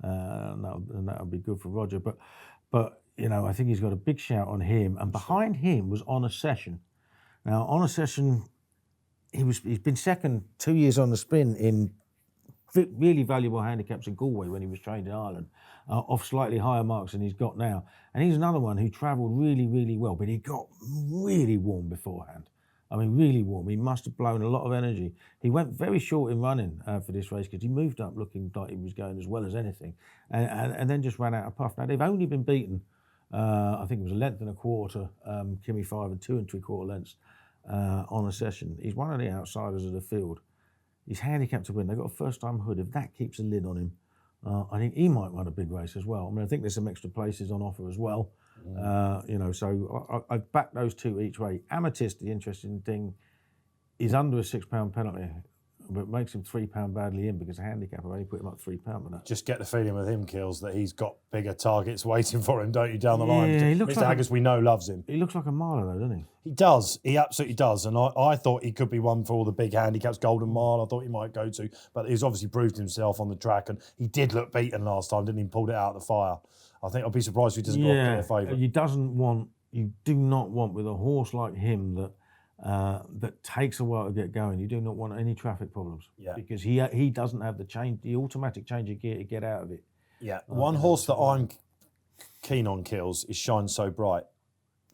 And that'll be good for Roger. But I think he's got a big shout on him. And behind him was On a Session. Now, On a Session, he's been second 2 years on the spin in really valuable handicaps in Galway when he was trained in Ireland, off slightly higher marks than he's got now. And he's another one who travelled really, really well, but he got really warm beforehand. I mean, really warm. He must have blown a lot of energy. He went very short in running for this race because he moved up looking like he was going as well as anything, and then just ran out of puff. Now, they've only been beaten, I think it was 1 1/4 length, Kimmy 5 and 2 3/4 lengths On a Session. He's one of the outsiders of the field. He's handicapped to win. They've got a first-time hood. If that keeps a lid on him, I think he might run a big race as well. I mean, I think there's some extra places on offer as well. So I've backed those 2 each way. Amethyst, the interesting thing, is under a £6 penalty, but makes him £3 badly in because the handicap have only put him up £3 for that. Just get the feeling with him, Kills, that he's got bigger targets waiting for him, don't you, down the line? He looks Mr. Haggis, we know, loves him. He looks like a miler, though, doesn't he? He does. He absolutely does. And I thought he could be one for all the big handicaps. Golden Mile, I thought he might go to. But he's obviously proved himself on the track. And he did look beaten last time, didn't he? Pulled it out of the fire. I think I'll be surprised if he doesn't go a favourite. You do not want with a horse like him that takes a while to get going. You do not want any traffic problems. Yeah. Because he doesn't have the automatic change of gear to get out of it. Yeah. One horse that I'm keen on, Kills, is Shine So Bright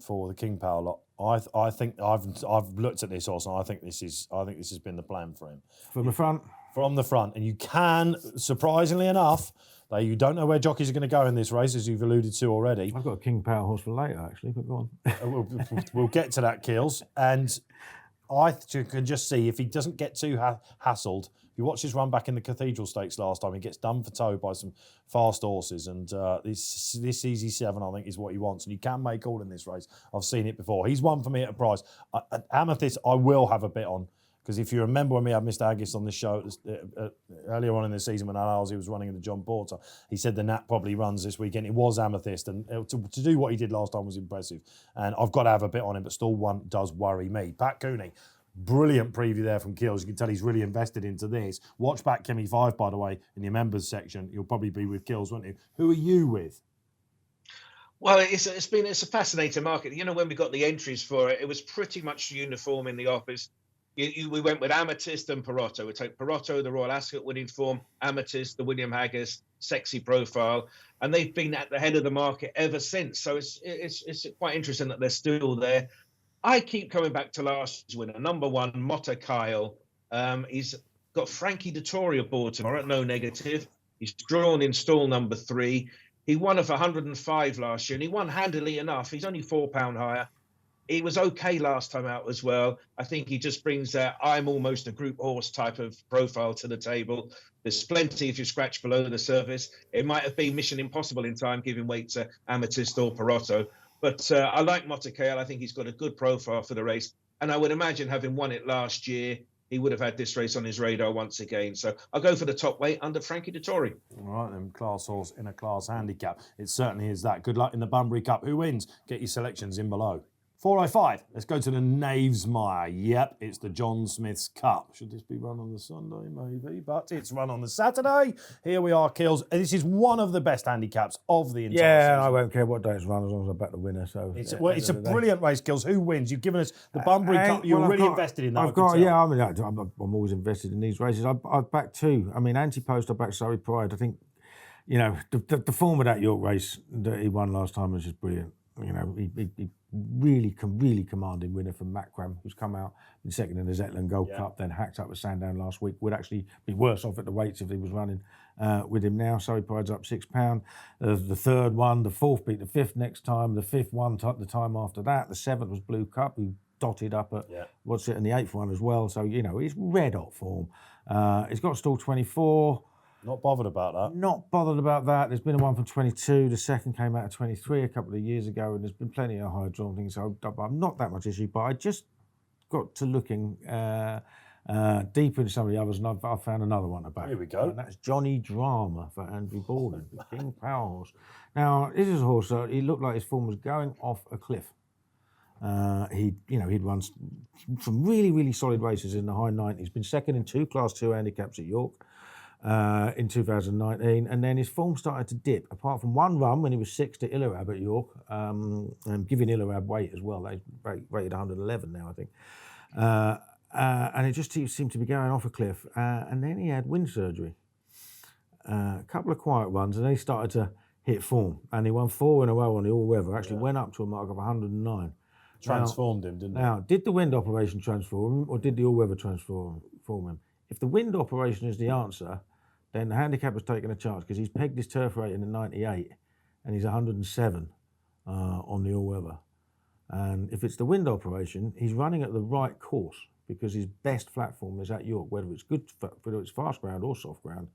for the King Power lot. I think I've looked at this horse and I think this has been the plan for him. From the front? From the front. And you can, surprisingly enough, You don't know where jockeys are going to go in this race, as you've alluded to already. I've got a King Power horse for later, actually, but go on. We'll get to that, Keels. And I can just see if he doesn't get too hassled. If you watch his run back in the Cathedral Stakes last time, he gets done for toe by some fast horses. And this Easy 7, I think, is what he wants. And you can make all in this race. I've seen it before. He's won for me at a price. Amethyst, I will have a bit on. Because if you remember when we had Mr. Aggis on this show earlier on in the season when he was running in the John Porter, he said the Nat probably runs this weekend. It was Amethyst, and to do what he did last time was impressive. And I've got to have a bit on him, but stall 1 does worry me. Pat Cooney, brilliant preview there from Keels. You can tell he's really invested into this. Watch back Kimmy 5, by the way, in your members section. You'll probably be with Keels, won't you? Who are you with? Well, it's a fascinating market. You know, when we got the entries for it, it was pretty much uniform in the office. We went with Amethyst and Perotto. We take Perotto, the Royal Ascot winning form, Amethyst, the William Haggis, sexy profile, and they've been at the head of the market ever since. So it's quite interesting that they're still there. I keep coming back to last year's winner, number 1, Motta Kyle. He's got Frankie Dettori aboard tomorrow at no negative. He's drawn in stall number 3. He won off 105 last year, and he won handily enough. He's only £4 higher. He was okay last time out as well. I think he just brings that I'm almost a group horse type of profile to the table. There's plenty if you scratch below the surface. It might have been Mission Impossible in time, giving weight to Amethyst or Perotto. But I like Motta Kyle. I think he's got a good profile for the race. And I would imagine, having won it last year, he would have had this race on his radar once again. So I'll go for the top weight under Frankie Dettori. All right, then, class horse in a class handicap. It certainly is that. Good luck in the Bunbury Cup. Who wins? Get your selections in below. 4:05. Let's go to the Knavesmire. Yep, it's the John Smith's Cup. Should this be run on the Sunday? Maybe, but it's run on the Saturday. Here we are, Keels. This is one of the best handicaps of the entire season. I won't care what day it's run as long as I back the winner. So it's a brilliant race, Keels. Who wins? You've given us the Bunbury Cup. You're really invested in that. I'm always invested in these races. I've backed 2. I mean, Anti-Post, I backed Surrey Pride. I think, you know, the form of that York race that he won last time was just brilliant. You know, he really commanding winner from Macram, who's come out in second in the Zetland Gold Cup, then hacked up with Sandown last week. Would actually be worse off at the weights if he was running with him now. Surrey Pride's up £6. The third one, the fourth beat the fifth next time. The fifth one the time after that. The seventh was Blue Cup, who dotted up at and the eighth one as well. So, you know, he's red hot form. He's got stall 24. Not bothered about that. Not bothered about that. There's been a one from 22. The second came out of 23 a couple of years ago, and there's been plenty of high drawn things. So I'm not that much issue, but I just got to looking deeper into some of the others, and I've found another one to back. Here we go. And that's Johnny Drama for Andrew Borden, the King Power horse. Now, this is a horse that he looked like his form was going off a cliff. He'd run some really solid races in the high 90s. He's been second in 2 Class 2 handicaps at York. In 2019, and then his form started to dip, apart from one run when he was 6th to Illarab at York, and giving Illarab weight as well. They rated 111 now, I think. And it just seemed to be going off a cliff. And then he had wind surgery. A couple of quiet runs, and then he started to hit form. And he won 4 in a row on the all-weather, actually went up to a mark of 109. Transformed him, didn't it? Now, did the wind operation transform him, or did the all-weather transform him? If the wind operation is the answer, then the handicapper's taking a chance because he's pegged his turf rating at 98 and he's 107 on the all-weather. And if it's the wind operation, he's running at the right course because his best platform is at York, whether it's fast ground or soft ground.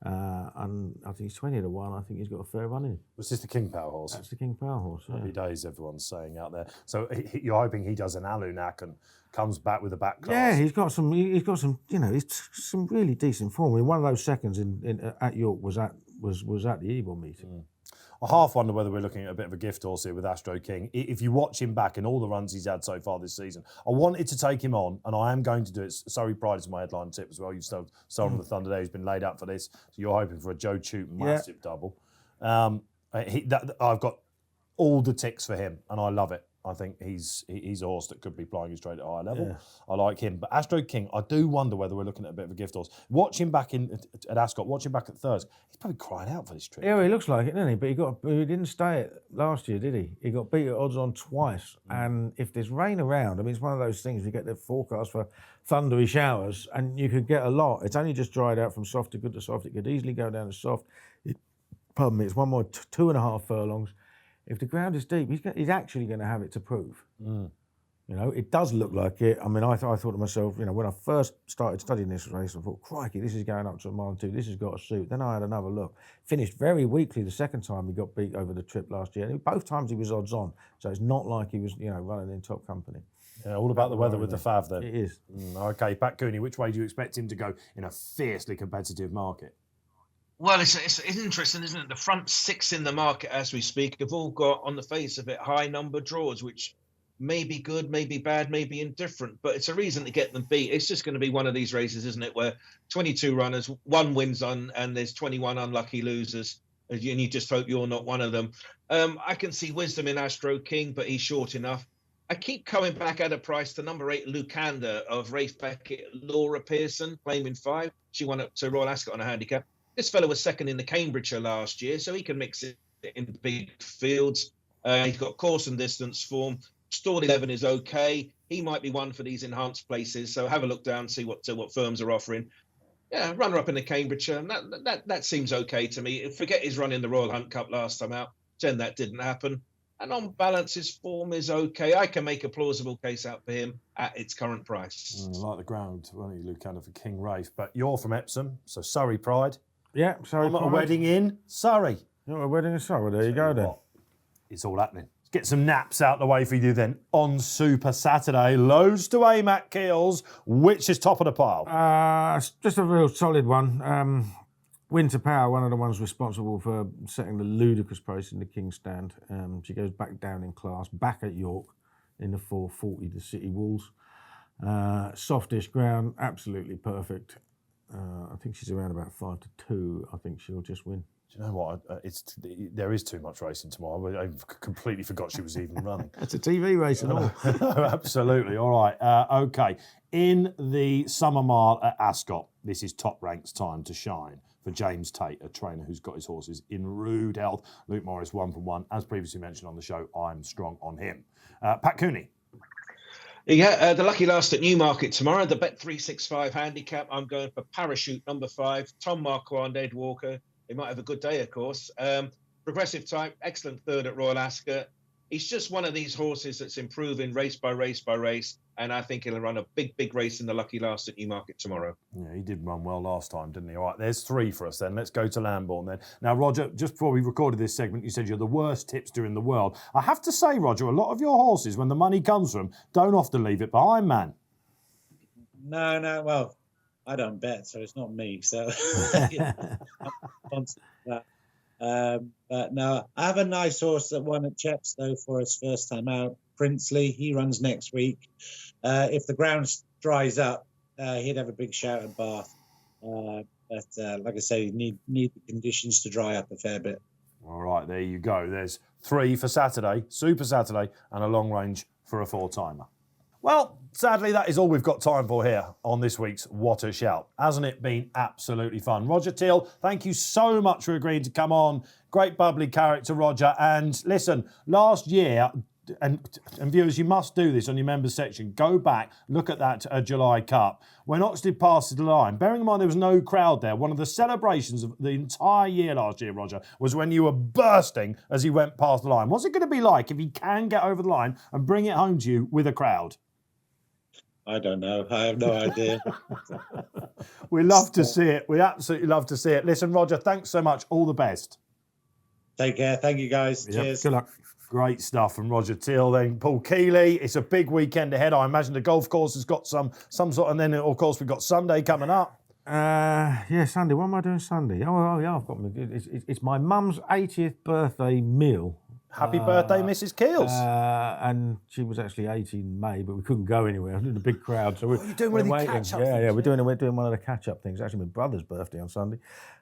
And I think he's 20 to 1. I think he's got a fair run in. Was this the King Power horse? That's the King Power horse. Yeah. Happy days, everyone's saying out there. So you're hoping he does an Alunak and comes back with a back class. Yeah, he's got some. He's some really decent form. I mean, one of those seconds at York was at the Ebor meeting. I half wonder whether we're looking at a bit of a gift horse here with Astro King. If you watch him back in all the runs he's had so far this season, I wanted to take him on, and I am going to do it. Surrey Pride is my headline tip as well. You've stolen the thunder there. He's been laid out for this. So you're hoping for a Joe Chute massive double. I've got all the ticks for him, and I love it. I think he's a horse that could be flying you straight at a high level. Yeah. I like him. But Astro King, I do wonder whether we're looking at a bit of a gift horse. Watch him back at Ascot, watch him back at Thurs. He's probably crying out for this trip. Yeah, well, he looks like it, doesn't he? But he didn't stay it last year, did he? He got beat at odds on twice. And if there's rain around, I mean, it's one of those things, you get the forecast for thundery showers, and you could get a lot. It's only just dried out from soft to good to soft. It could easily go down to soft. pardon me, it's one more 2.5 furlongs. If the ground is deep, he's actually going to have it to prove. You know, it does look like it. I mean, I thought to myself, you know, when I first started studying this race, I thought, crikey, this is going up to a mile and 2. This has got a suit. Then I had another look. Finished very weakly the second time he got beat over the trip last year. And both times he was odds on. So it's not like he was, you know, running in top company. Yeah, all about the weather with the Fav then. It is. Okay, Pat Cooney, which way do you expect him to go in a fiercely competitive market? Well, it's interesting, isn't it? The front 6 in the market as we speak have all got, on the face of it, high number draws, which may be good, may be bad, may be indifferent, but it's a reason to get them beat. It's just going to be one of these races, isn't it, where 22 runners, 1 wins on, and there's 21 unlucky losers, and you just hope you're not one of them. I can see wisdom in Astro King, but he's short enough. I keep coming back at a price to number 8, Lucanda of Rafe Beckett, Laura Pearson, claiming 5. She won up to Royal Ascot on a handicap. This fellow was second in the Cambridgeshire last year, so he can mix it in big fields. He's got course and distance form. Stall 11 is okay. He might be one for these enhanced places. So have a look down, see what firms are offering. Yeah, runner up in the Cambridgeshire. That seems okay to me. Forget his run in the Royal Hunt Cup last time out. Then that didn't happen. And on balance, his form is okay. I can make a plausible case out for him at its current price. I like the ground, weren't you, Lucanda, for King Rafe? But you're from Epsom, so Surrey pride. Yeah, Surrey I'm at pride. a wedding in Surrey. You're at a wedding in Surrey. There you go then. What? It's all happening. Let's get some naps out the way for you then. On Super Saturday, loads to aim at, Keels. Which is top of the pile? It's just a real solid one. Winter Power, one of the ones responsible for setting the ludicrous price in the King's Stand. She goes back down in class, back at York in the 440, the City Wolves. Softish ground, absolutely perfect. I think she's around about 5-2. I think she'll just win. Do you know what? There is too much racing tomorrow. I completely forgot she was even running. That's a TV race and all. Absolutely. All right. Okay. In the Summer Mile at Ascot, this is Top Rank's time to shine for James Tate, a trainer who's got his horses in rude health. Luke Morris, 1 from 1. As previously mentioned on the show, I'm strong on him. Pat Cooney. Yeah, the lucky last at Newmarket tomorrow, the Bet365 handicap. I'm going for Parachute, number 5, Tom Marquand, Ed Walker. He might have a good day, of course. Progressive type, excellent third at Royal Ascot. He's just one of these horses that's improving race by race by race, and I think he'll run a big race in the lucky last at Newmarket tomorrow. Yeah, he did run well last time, didn't he? All right, there's 3 for us then. Let's go to Lambourne then. Now, Roger, just before we recorded this segment, you said you're the worst tipster in the world. I have to say, Roger, a lot of your horses, when the money comes from, don't often leave it behind, man. No, well, I don't bet, so it's not me. So, but no, I have a nice horse that won at Chepstow for his first time out. Princely, he runs next week. If the ground dries up, he'd have a big shout at Bath. But like I say, need the conditions to dry up a fair bit. All right, there you go. There's 3 for Saturday, Super Saturday, and a long range for a 4-timer. Well, sadly, that is all we've got time for here on this week's What a Shout. Hasn't it been absolutely fun? Roger Teal, thank you so much for agreeing to come on. Great bubbly character, Roger. And listen, last year, and viewers, you must do this on your members section. Go back, look at that July Cup. When Oxted passed the line, bearing in mind there was no crowd there, one of the celebrations of the entire year last year, Roger, was when you were bursting as he went past the line. What's it going to be like if he can get over the line and bring it home to you with a crowd? I don't know. I have no idea. We love to see it. We absolutely love to see it. Listen, Roger, thanks so much. All the best. Take care. Thank you, guys. Yep. Cheers. Good luck. Great stuff from Roger Teal. Then Paul Kealy. It's a big weekend ahead. I imagine the golf course has got some sort, and then of course we've got Sunday coming up. Yeah, Sunday. What am I doing Sunday? Oh yeah, I've got it's my mum's 80th birthday meal. Happy birthday, Mrs. Keels. And she was actually 80 in May, but we couldn't go anywhere. I was in a big crowd, so we're doing one of the waiting. catch-up Yeah, things, we're doing one of the catch-up things. It's actually my brother's birthday on Sunday.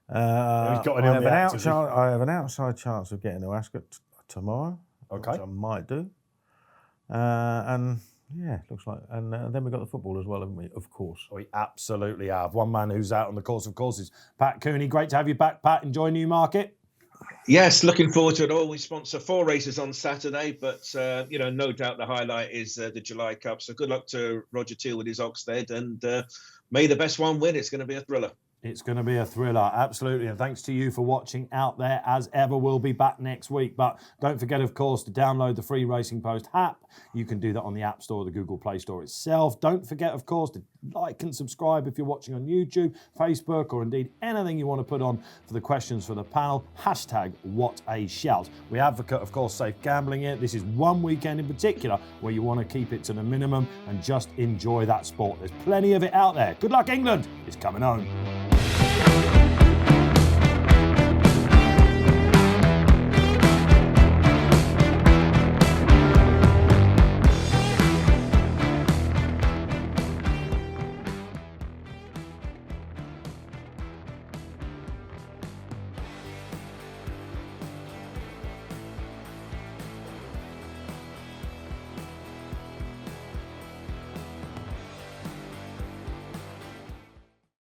He's got an I have an outside chance of getting to Ascot tomorrow. Okay. Which I might do. And yeah, looks like. And then we've got the football as well, haven't we? Of course. We absolutely have. One man who's out on the course of courses, Pat Cooney. Great to have you back, Pat. Enjoy Newmarket. Yes, looking forward to it all. We sponsor 4 races on Saturday, but no doubt the highlight is the July Cup. So good luck to Roger Teal with his Oxted, and may the best one win. It's going to be a thriller. It's going to be a thriller, absolutely. And thanks to you for watching out there. As ever, we'll be back next week. But don't forget, of course, to download the free Racing Post app. You can do that on the App Store or the Google Play Store itself. Don't forget, of course, to like and subscribe if you're watching on YouTube, Facebook, or indeed anything you want to put on for the questions for the panel. Hashtag what a shout. We advocate, of course, safe gambling here. This is one weekend in particular where you want to keep it to the minimum and just enjoy that sport. There's plenty of it out there. Good luck, England. It's coming home.